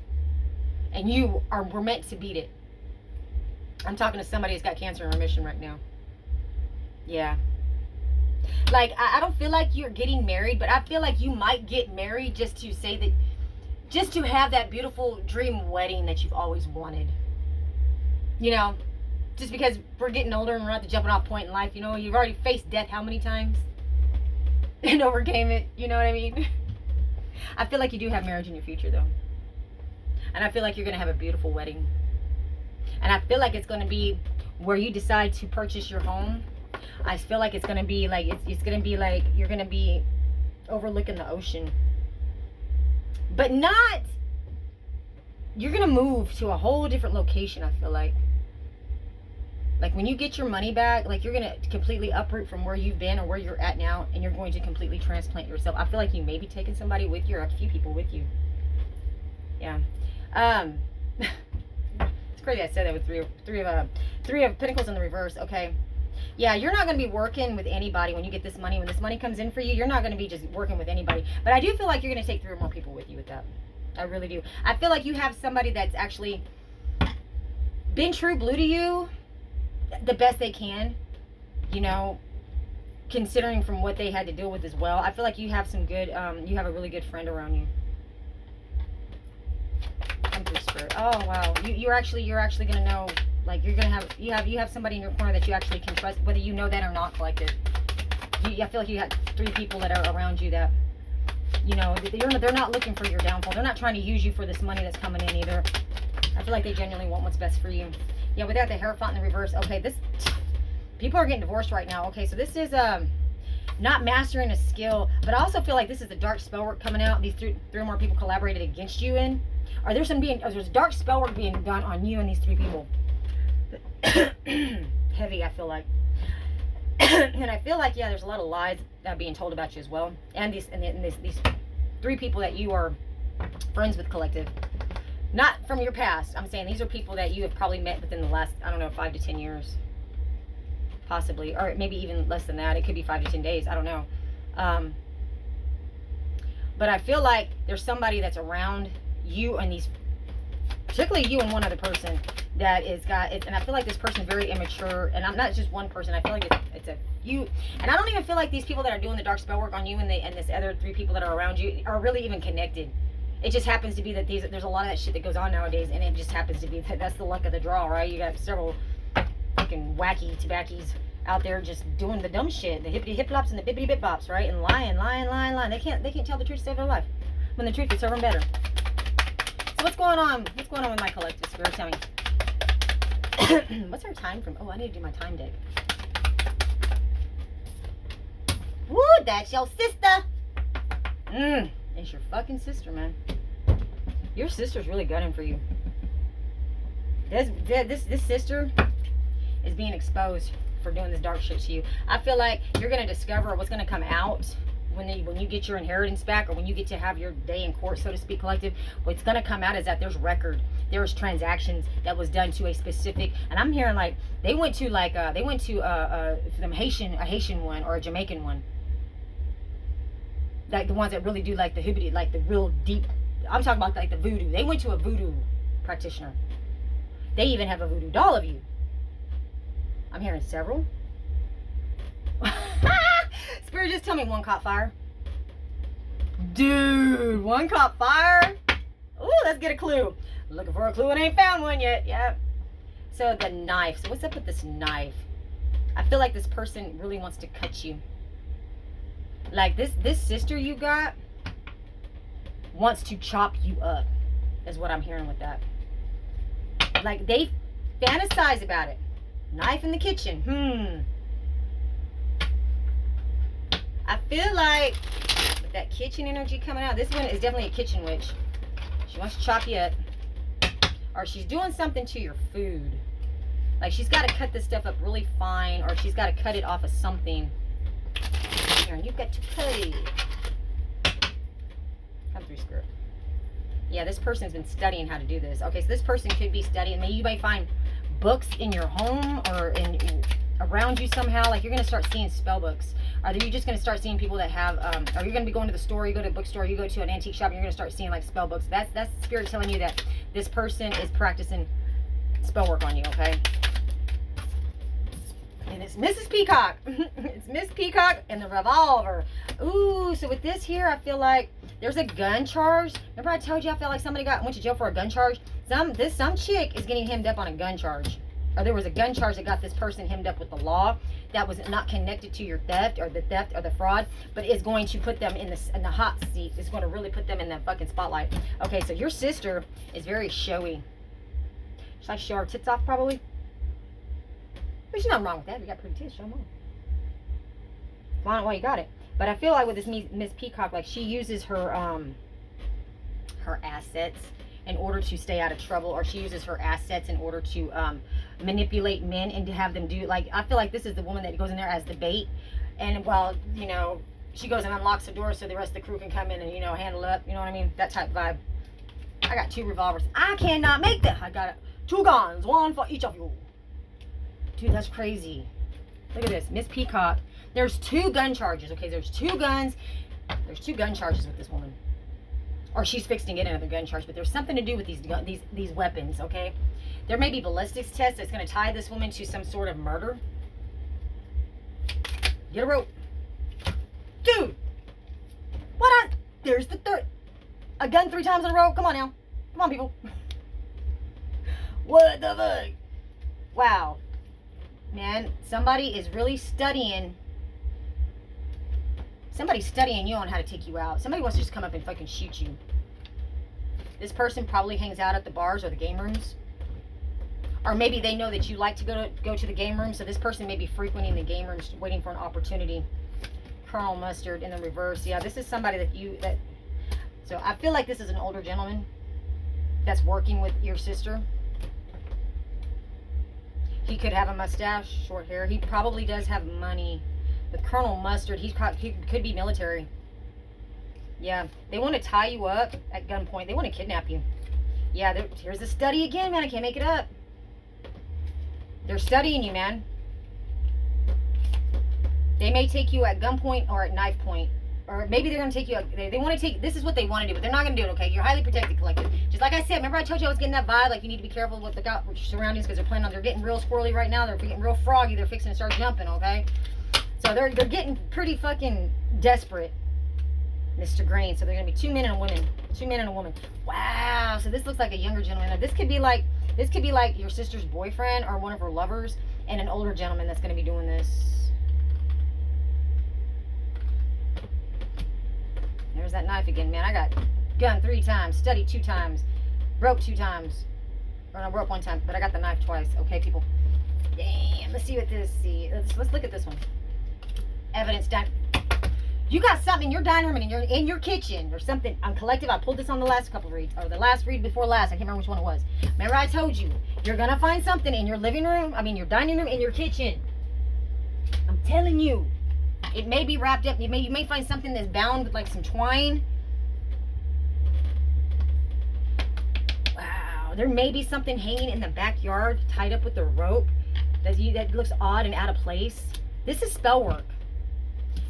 And you were meant to beat it. I'm talking to somebody who's got cancer in remission right now. Yeah. Like, I don't feel like you're getting married, but I feel like you might get married just to say that, just to have that beautiful dream wedding that you've always wanted. You know, just because we're getting older and we're at the jumping off point in life, you know, you've already faced death how many times? And overcame it, you know what I mean? I feel like you do have marriage in your future, though. And I feel like you're going to have a beautiful wedding. And I feel like it's going to be where you decide to purchase your home. I feel like it's going to be like, it's going to be like, you're going to be overlooking the ocean. But not, you're going to move to a whole different location, I feel like. Like, when you get your money back, like, you're going to completely uproot from where you've been or where you're at now, and you're going to completely transplant yourself. I feel like you may be taking somebody with you or a few people with you. Yeah. It's crazy I said that with three of Pentacles in the reverse. Okay. Yeah, you're not going to be working with anybody when you get this money. When this money comes in for you, you're not going to be just working with anybody. But I do feel like you're going to take 3 or more people with you with that. I really do. I feel like you have somebody that's actually been true blue to you the best they can, you know, considering from what they had to deal with as well. I feel like you have some good, you have a really good friend around you. Come through, Spirit. Oh, wow. You're actually going to know, like, you're going to have, you have somebody in your corner that you actually can trust, whether you know that or not, collective. I feel like you have 3 people that are around you that, you know, they're not looking for your downfall. They're not trying to use you for this money that's coming in either. I feel like they genuinely want what's best for you. Yeah, without the Hierophant in the reverse. Okay, this, people are getting divorced right now. Okay, so this is not mastering a skill, but I also feel like this is the dark spell work coming out. These 3 or more people collaborated against you in. Or there's dark spell work being done on you and these 3 people. Heavy, I feel like. And I feel like, yeah, there's a lot of lies that are being told about you as well. And these 3 people that you are friends with, collective. Not from your past. I'm saying these are people that you have probably met within the last, I don't know, 5 to 10 years. Possibly. Or maybe even less than that. It could be 5 to 10 days. I don't know. But I feel like there's somebody that's around you and these, particularly you and one other person that is got it. And I feel like this person is very immature. And I'm not just one person. I feel like it's a you. And I don't even feel like these people that are doing the dark spell work on you and this other 3 people that are around you are really even connected. It just happens to be that there's a lot of that shit that goes on nowadays, and it just happens to be that's the luck of the draw, right? You got several fucking wacky tobaccos out there just doing the dumb shit, the hippity hip flops and the bippity bip bops, right? And lying. They can't tell the truth to save their life. When the truth would serve them better. So what's going on? What's going on with my collective, Spirit? Tell me. What's our time from? Oh, I need to do my time deck. Woo, that's your sister. It's your fucking sister, man. Your sister's really gunning for you. This sister is being exposed for doing this dark shit to you. I feel like you're going to discover what's going to come out when you get your inheritance back, or when you get to have your day in court, so to speak, collective, what's going to come out is that there's transactions that was done to a specific, and I'm hearing like they went to a Haitian one or a Jamaican one, like the ones that really do like the hoobity, like the real deep. I'm talking about like the voodoo. They went to a voodoo practitioner. They even have a voodoo doll of you. I'm hearing several. Spirit, just tell me one caught fire. Dude, one caught fire. Ooh, let's get a clue. Looking for a clue and ain't found one yet. Yep. So the knife. So what's up with this knife? I feel like this person really wants to cut you. Like this sister you got wants to chop you up, is what I'm hearing with that. Like they fantasize about it. Knife in the kitchen. I feel like with that kitchen energy coming out, this one is definitely a kitchen witch. She wants to chop you up. Or she's doing something to your food. Like she's got to cut this stuff up really fine, or she's got to cut it off of something. Here, and you've got to cut it. Come through, Spirit. Yeah, this person's been studying how to do this. Okay, so this person could be studying. Maybe you might find books in your home or around you somehow. Like you're going to start seeing spell books. Or you're just going to start seeing people that have, or you're going to be going to the store, you go to a bookstore, you go to an antique shop, and you're going to start seeing like spell books. That's Spirit telling you that this person is practicing spell work on you, okay? And it's Mrs. Peacock. It's Miss Peacock and the revolver. Ooh, so with this here, I feel like there's a gun charge. Remember I told you I felt like somebody went to jail for a gun charge? Some chick is getting hemmed up on a gun charge. Or there was a gun charge that got this person hemmed up with the law that was not connected to your theft or the fraud, but is going to put them in the hot seat. It's going to really put them in the fucking spotlight. Okay, so your sister is very showy. Should I show her tits off probably? There's nothing wrong with that. We got pretty tits. Show them off. Well, you got it. But I feel like with this Miss Peacock, like she uses her assets in order to stay out of trouble, or she uses her assets in order to manipulate men and to have them do, like, I feel like this is the woman that goes in there as the bait, and while, you know, she goes and unlocks the door so the rest of the crew can come in and, you know, handle up, you know what I mean? That type vibe. I got 2 revolvers. I cannot make that. I got 2 guns, 1 for each of you. Dude, that's crazy. Look at this, Miss Peacock. There's 2 gun charges, okay? There's 2 guns. There's 2 gun charges with this woman. Or she's fixed to get another gun charge, but there's something to do with these weapons, okay? There may be ballistics tests that's going to tie this woman to some sort of murder. Get a rope. Dude! There's the third. A gun 3 times in a row? Come on now. Come on, people. What the fuck? Wow. Man, somebody is really studying. Somebody's studying you on how to take you out. Somebody wants to just come up and fucking shoot you. This person probably hangs out at the bars or the game rooms. Or maybe they know that you like to go to the game room, so this person may be frequenting the game rooms waiting for an opportunity. Colonel Mustard in the reverse. Yeah, this is somebody so I feel like this is an older gentleman that's working with your sister. He could have a mustache, short hair. He probably does have money. With Colonel Mustard, he could be military. Yeah, they want to tie you up at gunpoint. They want to kidnap you. Yeah, here's the study again, man. I can't make it up. They're studying you, man. They may take you at gunpoint or at knife point. Or maybe they're going to take you out. They want to take, this is what they want to do, but they're not going to do it, okay? You're highly protected, collective. Just like I said, remember I told you I was getting that vibe, like you need to be careful with your surroundings, because they're getting real squirrely right now. They're getting real froggy. They're fixing to start jumping, okay? So they're getting pretty fucking desperate, Mr. Green. So they're going to be 2 men and a woman. 2 men and a woman. Wow. So this looks like a younger gentleman. Now, this could be like your sister's boyfriend or one of her lovers, and an older gentleman that's going to be doing this. There's that knife again, man. I got gun 3 times, study 2 times, rope 2 times. Or no, rope 1 time, but I got the knife twice. Okay, people. Damn. Let's see what this. Let's look at this one. Evidence done. You got something in your dining room and in your kitchen or something. I'm collective. I pulled this on the last couple reads, or the last read before last. I can't remember which one it was. Remember I told you, you're gonna find something in your living room. I mean your dining room, in your kitchen. I'm telling you. It may be wrapped up. You may find something that's bound with like some twine. Wow. There may be something hanging in the backyard tied up with a rope that looks odd and out of place. This is spell work.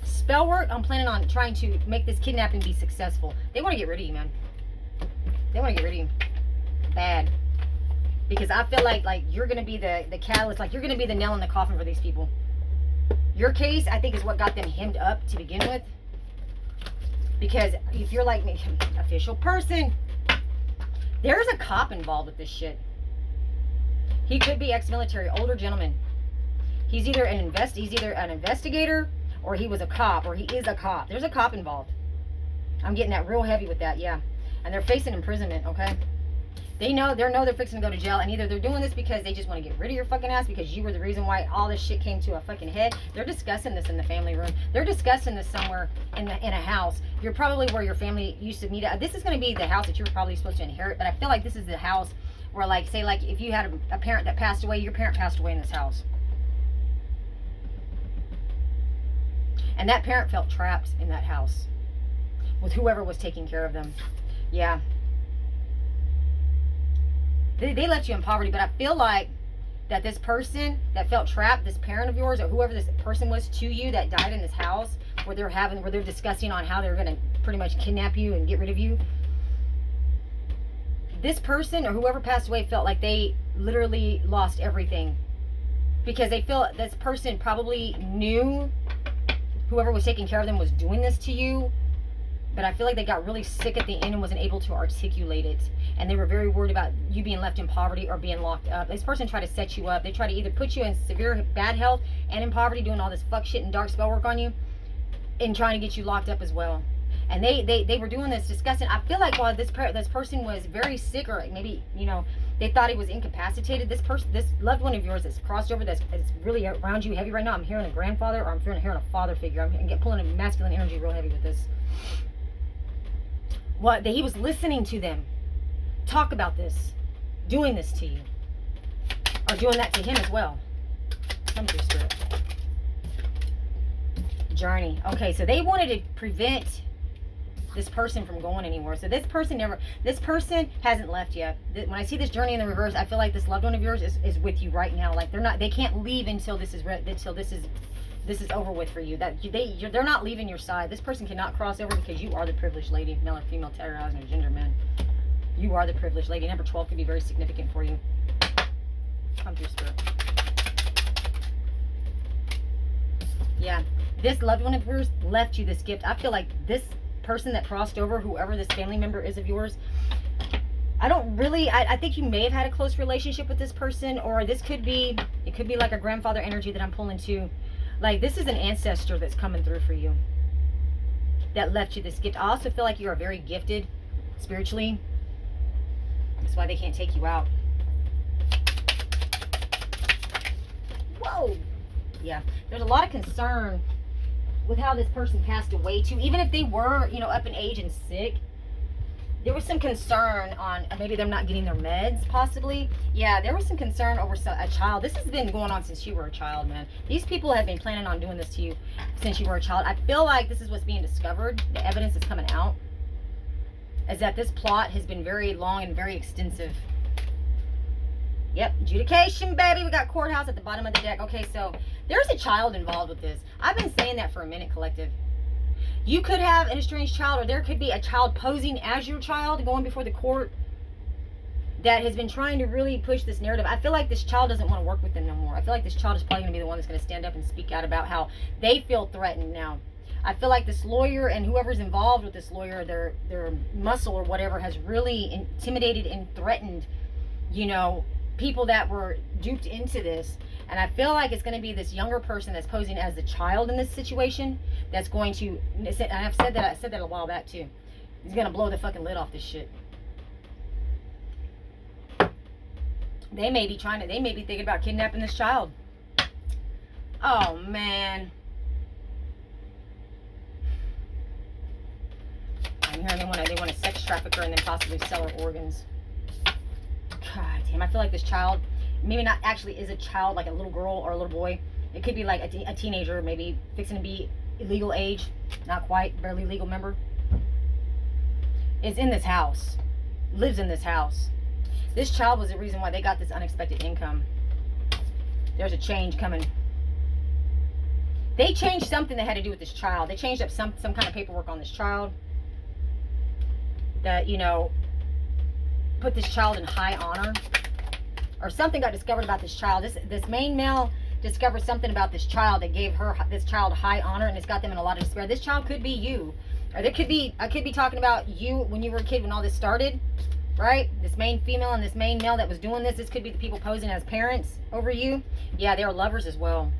Spell work. I'm planning on trying to make this kidnapping be successful. They want to get rid of you, man. They want to get rid of you. Bad. Because I feel like you're going to be the catalyst. Like you're going to be the nail in the coffin for these people. Your case, I think, is what got them hemmed up to begin with. Because if you're like me, official person, there's a cop involved with this shit. He could be ex-military, older gentleman. He's either an investigator, or he was a cop, or he is a cop. There's a cop involved. I'm getting that real heavy with that, yeah. And they're facing imprisonment, okay? They know they're fixing to go to jail, and either they're doing this because they just want to get rid of your fucking ass because you were the reason why all this shit came to a fucking head. They're discussing this in the family room. They're discussing this somewhere in a house. You're probably where your family used to meet. This is going to be the house that you were probably supposed to inherit, but I feel like this is the house where, like, say, like, if you had a parent that passed away, your parent passed away in this house. And that parent felt trapped in that house with whoever was taking care of them. Yeah. They left you in poverty, but I feel like that this person that felt trapped, this parent of yours, or whoever this person was to you that died in this house, where they're discussing on how they're going to pretty much kidnap you and get rid of you. This person or whoever passed away felt like they literally lost everything, because they feel this person probably knew whoever was taking care of them was doing this to you. But I feel like they got really sick at the end and wasn't able to articulate it. And they were very worried about you being left in poverty or being locked up. This person tried to set you up. They tried to either put you in severe bad health and in poverty, doing all this fuck shit and dark spell work on you, and trying to get you locked up as well. And they were doing this, discussing. I feel like while this person was very sick, or maybe, you know, they thought he was incapacitated, this loved one of yours that's crossed over, that's really around you heavy right now. I'm hearing a grandfather, or I'm hearing a father figure. I'm pulling a masculine energy real heavy with this. What, that he was listening to them talk about this, doing this to you, or doing that to him as well. Come through, spirit. Journey. Okay, so they wanted to prevent this person from going anywhere. So this person hasn't left yet. When I see this journey in the reverse, I feel like this loved one of yours is with you right now. Like they can't leave until this is over with for you. They're not leaving your side. This person cannot cross over because you are the privileged lady, male or female, terrorizing or gender, man. You are the privileged lady. Number 12 could be very significant for you. Come through, spirit. Yeah, this loved one of yours left you this gift. I feel like this person that crossed over, whoever this family member is of yours, I think you may have had a close relationship with this person, or it could be like a grandfather energy that I'm pulling too. Like, this is an ancestor that's coming through for you that left you this gift. I also feel like you are very gifted spiritually. That's why they can't take you out. Whoa. Yeah. There's a lot of concern with how this person passed away too. Even if they were, you know, up in age and sick, there was some concern on maybe them not getting their meds, possibly. Yeah, there was some concern over a child. This has been going on since you were a child, man. These people have been planning on doing this to you since you were a child. I feel like this is what's being discovered. The evidence is coming out. Is that this plot has been very long and very extensive. Yep, adjudication, baby. We got courthouse at the bottom of the deck. Okay, so there's a child involved with this. I've been saying that for a minute, collective. You could have an estranged child, or there could be a child posing as your child going before the court that has been trying to really push this narrative. I feel like this child doesn't want to work with them no more. I feel like this child is probably going to be the one that's going to stand up and speak out about how they feel threatened now. I feel like this lawyer and whoever's involved with this lawyer, their muscle or whatever, has really intimidated and threatened, you know, people that were duped into this. And I feel like it's going to be this younger person that's posing as the child in this situation that's going to, and I said that a while back too, he's going to blow the fucking lid off this shit. They may be thinking about kidnapping this child. Oh, man. I'm hearing they want to sex traffic her and then possibly sell her organs. God damn, I feel like this child, maybe not actually is a child, like a little girl or a little boy. It could be like a teenager, maybe fixing to be legal age, not quite, barely legal member, is in this house, lives in this house. This child was the reason why they got this unexpected income. There's a change coming. They changed something that had to do with this child. They changed up some kind of paperwork on this child that, you know, put this child in high honor. Or something got discovered about this child. This main male discovered something about this child that gave this child high honor, and it's got them in a lot of despair. This child could be you. Or there could be, I could be talking about you when you were a kid, when all this started. Right? This main female and this main male that was doing this. This could be the people posing as parents over you. Yeah, they are lovers as well.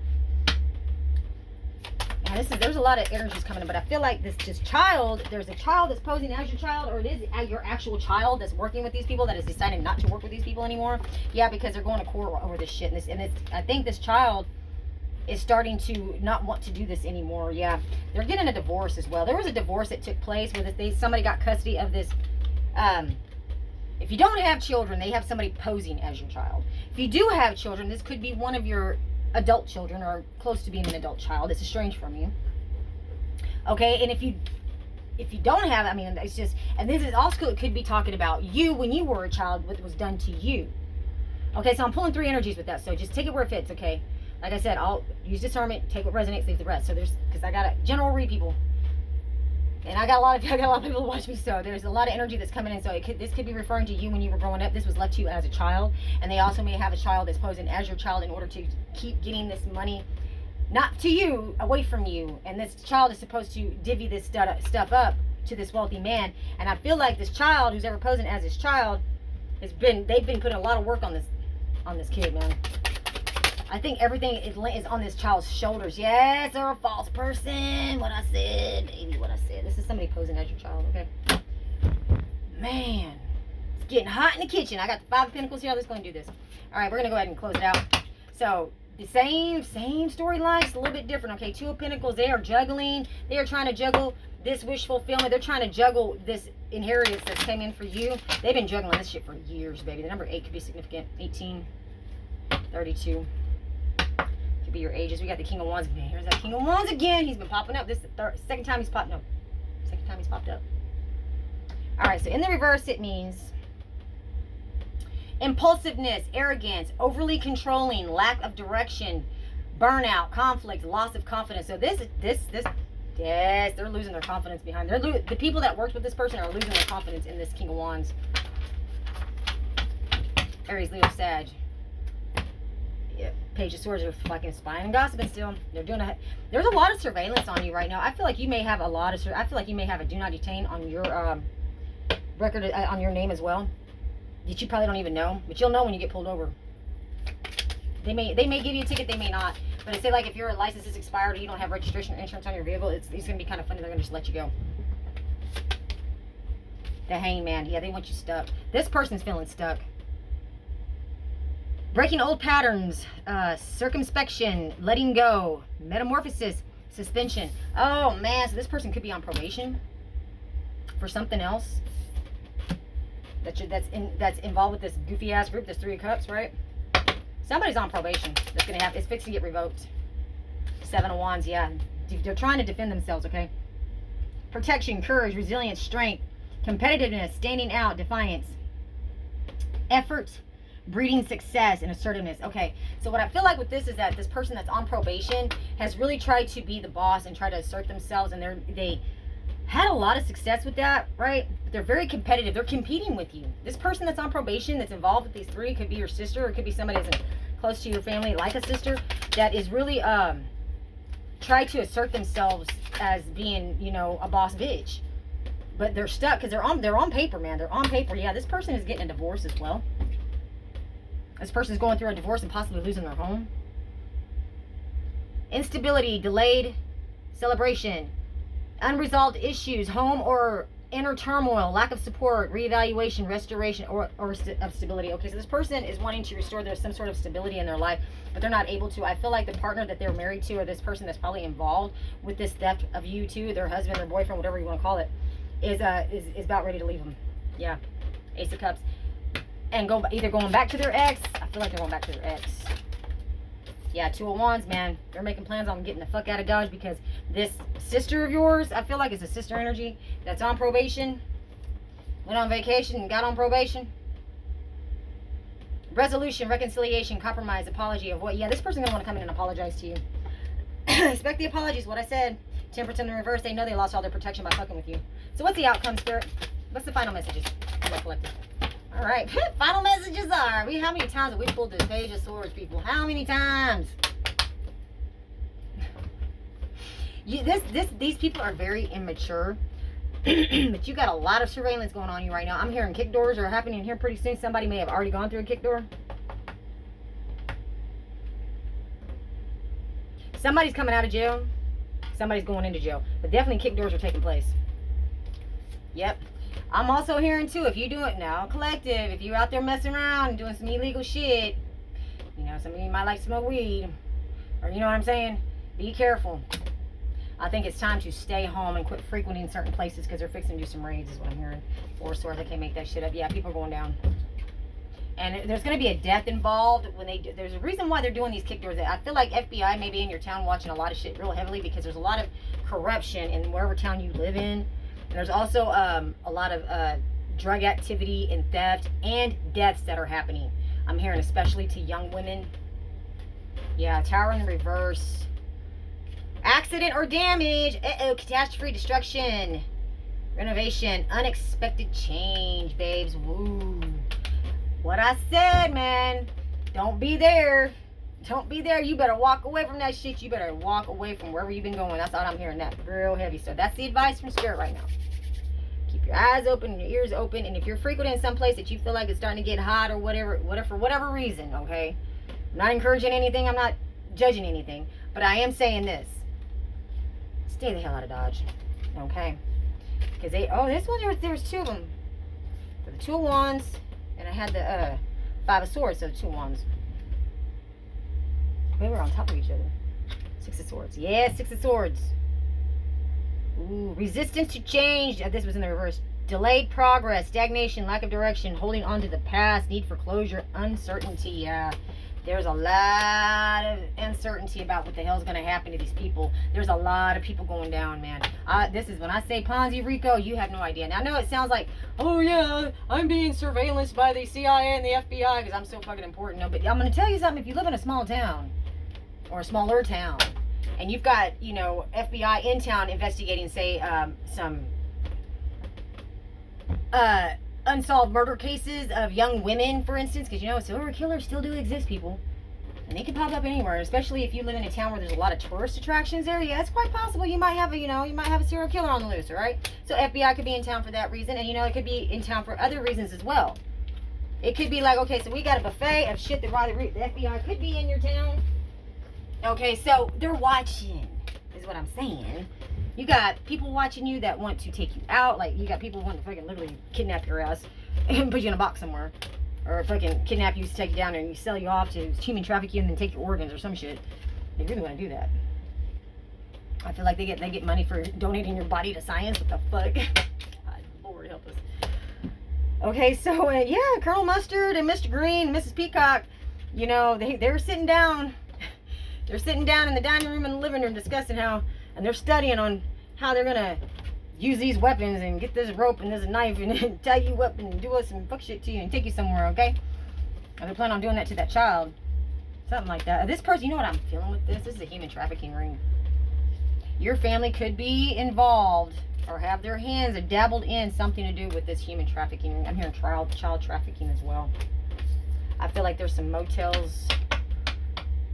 And there's a lot of energies coming in, but I feel like this child, there's a child that's posing as your child, or it is your actual child that's working with these people that has decided not to work with these people anymore. Yeah, because they're going to court over this shit. I think this child is starting to not want to do this anymore. Yeah, they're getting a divorce as well. There was a divorce that took place where somebody got custody of this. If you don't have children, they have somebody posing as your child. If you do have children, this could be one of your adult children or close to being an adult child. It's estranged from you. Okay, and if you don't have, I mean, it's just, and this is also, it could be talking about you when you were a child, what was done to you. Okay, so I'm pulling 3 energies with that, so just take it where it fits, okay? Like I said, I'll use discernment, take what resonates, leave the rest. So because I got a general read, people. And I got a lot of people to watch me, so there's a lot of energy that's coming in. So this could be referring to you when you were growing up. This was left to you as a child, and they also may have a child that's posing as your child in order to keep getting this money, not to you, away from you. And this child is supposed to divvy this stuff up to this wealthy man. And I feel like this child, who's ever posing as his child, they've been putting a lot of work on this kid, man. I think everything is on this child's shoulders. Yes, they're a false person. What I said, baby, what I said. This is somebody posing as your child, okay? Man, it's getting hot in the kitchen. I got the 5 of Pentacles here. Let's go and do this. All right, we're going to go ahead and close it out. So, the same storyline, just a little bit different, okay? 2 of Pentacles, they are juggling. They are trying to juggle this wish fulfillment. They're trying to juggle this inheritance that came in for you. They've been juggling this shit for years, baby. The number 8 could be significant. 18, 32. Be your ages. We got the King of Wands. Man, here's that King of Wands again. He's been popping up. This is the second time he's popped up. Second time he's popped up. All right, so in the reverse, it means impulsiveness, arrogance, overly controlling, lack of direction, burnout, conflict, loss of confidence. So this, yes, they're losing their confidence behind. The people that worked with this person are losing their confidence in this King of Wands. Aries, Leo, Sag. Page of Swords are fucking spying and gossiping still. They're doing there's a lot of surveillance on you right now. I feel like you may have a do not detain on your record, on your name as well, that you probably don't even know, but you'll know when you get pulled over. They may give you a ticket, they may not. But I say, like, if your license is expired or you don't have registration or insurance on your vehicle, it's gonna be kind of funny. They're gonna just let you go. The Hangman, yeah, they want you stuck. This person's feeling stuck. Breaking old patterns, circumspection, letting go, metamorphosis, suspension. Oh man, so this person could be on probation for something else that's involved with this goofy ass group. This 3 of Cups, right? Somebody's on probation. That's gonna happen. It's fixing to get revoked. 7 of Wands, yeah. They're trying to defend themselves, okay? Protection, courage, resilience, strength, competitiveness, standing out, defiance, effort, breeding success and assertiveness. Okay, so what I feel like with this is that this person that's on probation has really tried to be the boss and try to assert themselves, and they had a lot of success with that, right? But they're very competitive. They're competing with you. This person that's on probation, that's involved with these 3, could be your sister, or it could be somebody that's close to your family, like a sister, that is really try to assert themselves as being, you know, a boss bitch. But they're stuck because they're on paper, man. They're on paper. Yeah, this person is getting a divorce as well. This person's going through a divorce and possibly losing their home. Instability, delayed celebration, unresolved issues, home or inner turmoil, lack of support, reevaluation, restoration, or of stability. Okay, so this person is wanting to restore some sort of stability in their life, but they're not able to. I feel like the partner that they're married to, or this person that's probably involved with this theft of you too, their husband or boyfriend, whatever you want to call it, is about ready to leave them. Yeah, Ace of Cups. And either going back to their ex. I feel like they're going back to their ex. Yeah, 2 of Wands, man. They're making plans on getting the fuck out of Dodge because This sister of yours, I feel like it's a sister energy that's on probation, went on vacation and got on probation. Resolution, reconciliation, compromise, apology of what? Yeah, this person's going to want to come in and apologize to you. Expect the apologies, what I said. Temperance in the reverse, they know they lost all their protection by fucking with you. So what's the outcome, Spirit? What's the final messages? All right, final messages are, how many times have we pulled this Page of Swords, people? How many times? These people are very immature. But you got a lot of surveillance going on you right now. I'm hearing kick doors are happening here pretty soon. Somebody may have already gone through a kick door. Somebody's coming out of jail. Somebody's going into jail. But definitely kick doors are taking place. Yep. I'm also hearing too, if you do it now, collective, if you're out there messing around and doing some illegal shit, you know, some of you might like to smoke weed, or you know what I'm saying? Be careful. I think it's time to stay home and quit frequenting certain places because they're fixing to do some raids is what I'm hearing. Four Swords, I can't make that shit up. Yeah, people are going down. And there's going to be a death involved when they do. There's a reason why they're doing these kick doors. I feel like FBI may be in your town watching a lot of shit real heavily because there's a lot of corruption in wherever town you live in. And there's also a lot of drug activity and theft and deaths that are happening. I'm hearing especially to young women. Yeah, Tower in reverse. Accident or damage. Uh-oh, catastrophe, destruction, renovation, unexpected change, babes. Woo. What I said, man. Don't be there. Don't be there. You better walk away from that shit. You better walk away from wherever you've been going. That's all I'm hearing. That real heavy. So that's the advice from Spirit right now. Keep your eyes open and your ears open. And if you're frequenting some place that you feel like it's starting to get hot or whatever, for whatever reason, okay? I'm not encouraging anything. I'm not judging anything. But I am saying this. Stay the hell out of Dodge. Okay? Because this one, there's two of them. So the two of wands, and I had the Five of Swords, so the two of wands. We were on top of each other. Six of Swords. Yeah, Six of Swords. Ooh, resistance to change. This was in the reverse. Delayed progress, stagnation, lack of direction, holding on to the past, need for closure, uncertainty. Yeah. There's a lot of uncertainty about what the hell's going to happen to these people. There's a lot of people going down, man. This is when I say Ponzi Rico, you have no idea. Now, I know it sounds like, oh yeah, I'm being surveillanced by the CIA and the FBI because I'm so fucking important. No, but I'm going to tell you something. If you live in a small town or a smaller town and you've got, you know, FBI in town investigating, say, some unsolved murder cases of young women, for instance, because you know serial killers still do exist, people, and they can pop up anywhere, especially if you live in a town where there's a lot of tourist attractions there. Yeah, it's quite possible you might have a serial killer on the loose. All right, so FBI could be in town for that reason, and you know it could be in town for other reasons as well. It could be like, okay, so we got a buffet of shit that the FBI could be in your town. Okay, so they're watching, is what I'm saying. You got people watching you that want to take you out. Like, you got people wanting to fucking literally kidnap your ass and put you in a box somewhere. Or fucking kidnap you to take you down there and you sell you off to human traffic you and then take your organs or some shit. They really want to do that. I feel like they get money for donating your body to science. What the fuck? God, Lord help us. Okay, so, yeah, Colonel Mustard and Mr. Green and Mrs. Peacock, you know, they were sitting down. They're sitting down in the dining room and the living room discussing and they're studying on how they're gonna use these weapons and get this rope and this knife and tie you up and do some fuck shit to you and take you somewhere, okay? And they're planning on doing that to that child. Something like that. This person, you know what I'm feeling with this? This is a human trafficking ring. Your family could be involved or have their hands or dabbled in something to do with this human trafficking ring. I'm hearing child trafficking as well. I feel like there's some motels.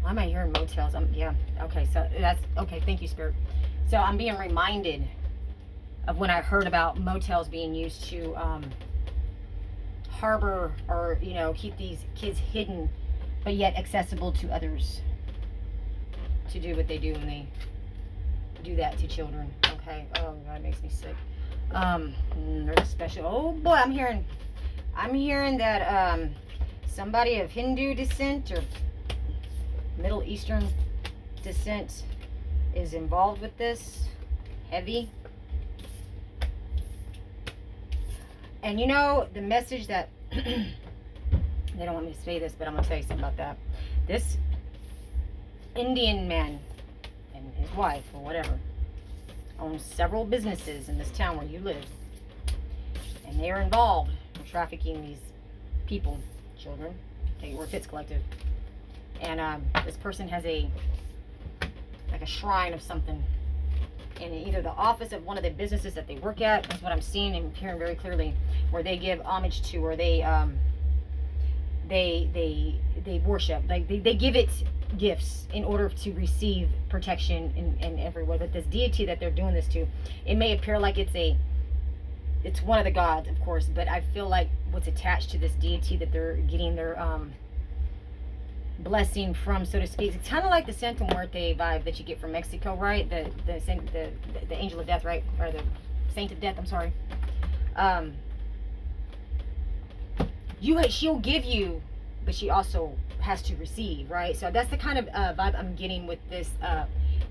Why am I hearing motels? Yeah. Okay, so that's okay. Thank you, Spirit. So I'm being reminded of when I heard about motels being used to harbor or, you know, keep these kids hidden, but yet accessible to others to do what they do when they do that to children. Okay. Oh God, it makes me sick. There's special. Oh boy, I'm hearing that somebody of Hindu descent or Middle Eastern descent is involved with this. Heavy. And you know, the message that they don't want me to say this, but I'm going to tell you something about that. This Indian man and his wife or whatever, owns several businesses in this town where you live, and they are involved in trafficking these people, children. Okay, we're Fitz Collective, and this person has a shrine of something in either the office of one of the businesses that they work at. That's what I'm seeing and hearing very clearly, where they give homage to, or they worship, like they give it gifts in order to receive protection in everywhere. But this deity that they're doing this to, it may appear like it's one of the gods, of course, but I feel like what's attached to this deity that they're getting their blessing from, so to speak, it's kind of like the Santa Muerte vibe that you get from Mexico, right? The angel of death, right? Or the saint of death, I'm sorry. She'll give you, but she also has to receive, right? So that's the kind of vibe I'm getting with this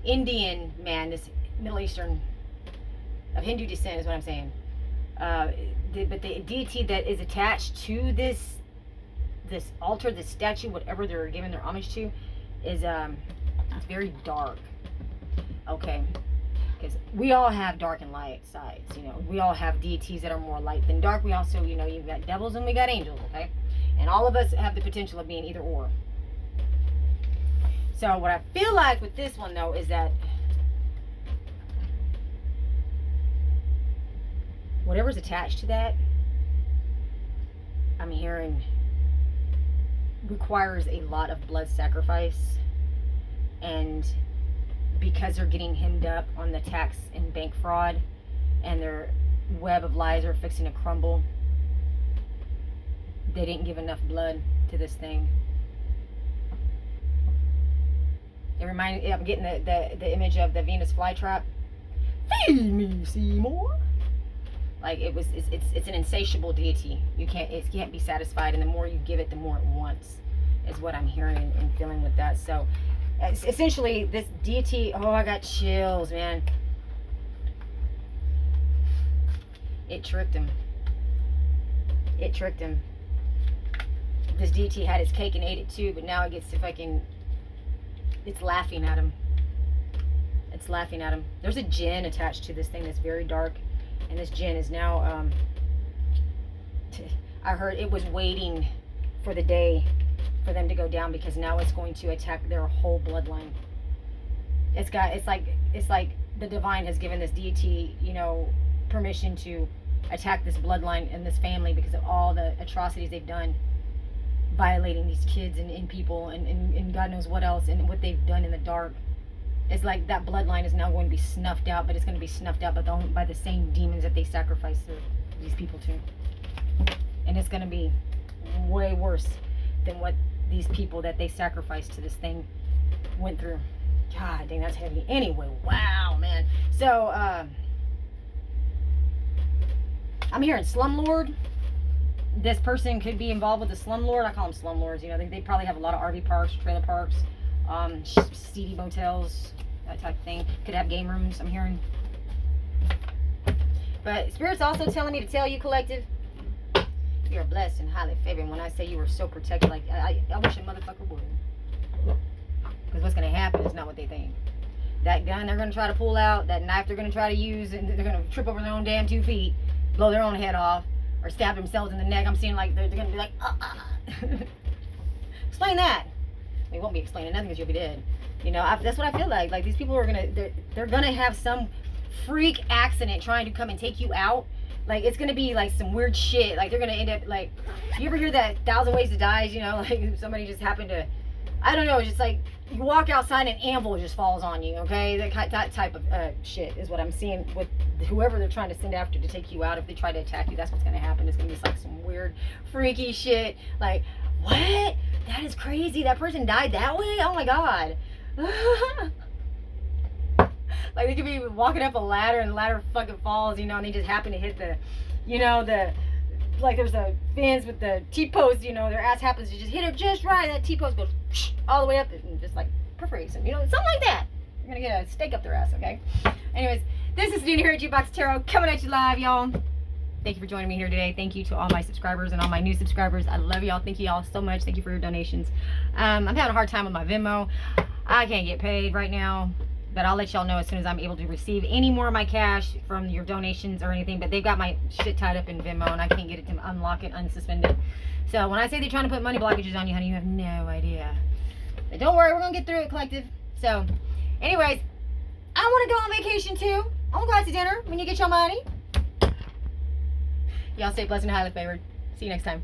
Indian man, this Middle Eastern of Hindu descent is what I'm saying. But the deity that is attached to this altar, this statue, whatever they're giving their homage to, is it's very dark. Okay, because we all have dark and light sides. You know, we all have deities that are more light than dark. We also, you know, you've got devils and we got angels. Okay, and all of us have the potential of being either or. So what I feel like with this one though is that whatever's attached to that, I'm hearing, requires a lot of blood sacrifice, and because they're getting hemmed up on the tax and bank fraud, and their web of lies are fixing to crumble, they didn't give enough blood to this thing. I'm getting the image of the Venus flytrap. Feed me, Seymour. Like it's an insatiable deity. It can't be satisfied, and the more you give it, the more it wants, is what I'm hearing and feeling with that. So essentially this deity, oh, I got chills, man. It tricked him. This deity had his cake and ate it too, but now it gets to it's laughing at him. There's a jinn attached to this thing that's very dark. And this jinn is now, I heard it was waiting for the day for them to go down, because now it's going to attack their whole bloodline. It's like the divine has given this deity, you know, permission to attack this bloodline and this family because of all the atrocities they've done, violating these kids and people and God knows what else, and what they've done in the dark. It's like that bloodline is now going to be snuffed out, but it's going to be snuffed out by the same demons that they sacrificed these people to. And it's going to be way worse than what these people that they sacrificed to this thing went through. God dang, that's heavy. Anyway, wow, man. So, I'm hearing slumlord. This person could be involved with the slumlord. I call them slumlords. You know, they probably have a lot of RV parks, trailer parks, seedy motels, that type of thing. Could have game rooms, I'm hearing. But Spirit's also telling me to tell you, collective, you're blessed and highly favored. When I say you were so protected, like I wish a motherfucker would. Because what's going to happen is not what they think. That gun they're going to try to pull out, that knife they're going to try to use, and they're going to trip over their own damn 2 feet, blow their own head off, or stab themselves in the neck. I'm seeing like they're going to be like, Explain that. We won't be explaining nothing because you'll be dead. You know, that's what I feel like. Like these people are they're gonna have some freak accident trying to come and take you out. Like it's gonna be like some weird shit. Like they're gonna end up like, you ever hear that 1,000 Ways to Die? You know, like somebody just happened to, I don't know, just like you walk outside and an anvil just falls on you. Okay, that type of shit is what I'm seeing with whoever they're trying to send after to take you out. If they try to attack you, that's what's gonna happen. It's gonna be like some weird, freaky shit. Like, what? That is crazy. That person died that way? Oh my god. Like they could be walking up a ladder and the ladder fucking falls, you know, and they just happen to hit the, you know, like there's a fence with the T-post, you know, their ass happens to just hit it just right, and that T-post goes all the way up and just like perforates them, you know, something like that. You're gonna get a stake up their ass, okay? Anyways, this is Dina here at Jukebox Tarot, coming at you live, y'all. Thank you for joining me here today. Thank you to all my subscribers and all my new subscribers. I love y'all. Thank you all so much. Thank you for your donations. I'm having a hard time with my Venmo. I can't get paid right now. But I'll let y'all know as soon as I'm able to receive any more of my cash from your donations or anything. But they've got my shit tied up in Venmo, and I can't get it to unlock it, unsuspend it. So when I say they're trying to put money blockages on you, honey, you have no idea. But don't worry, we're going to get through it, collective. So, anyways, I want to go on vacation, too. I want to go out to dinner when you get your money. Y'all stay blessed and highly favored. See you next time.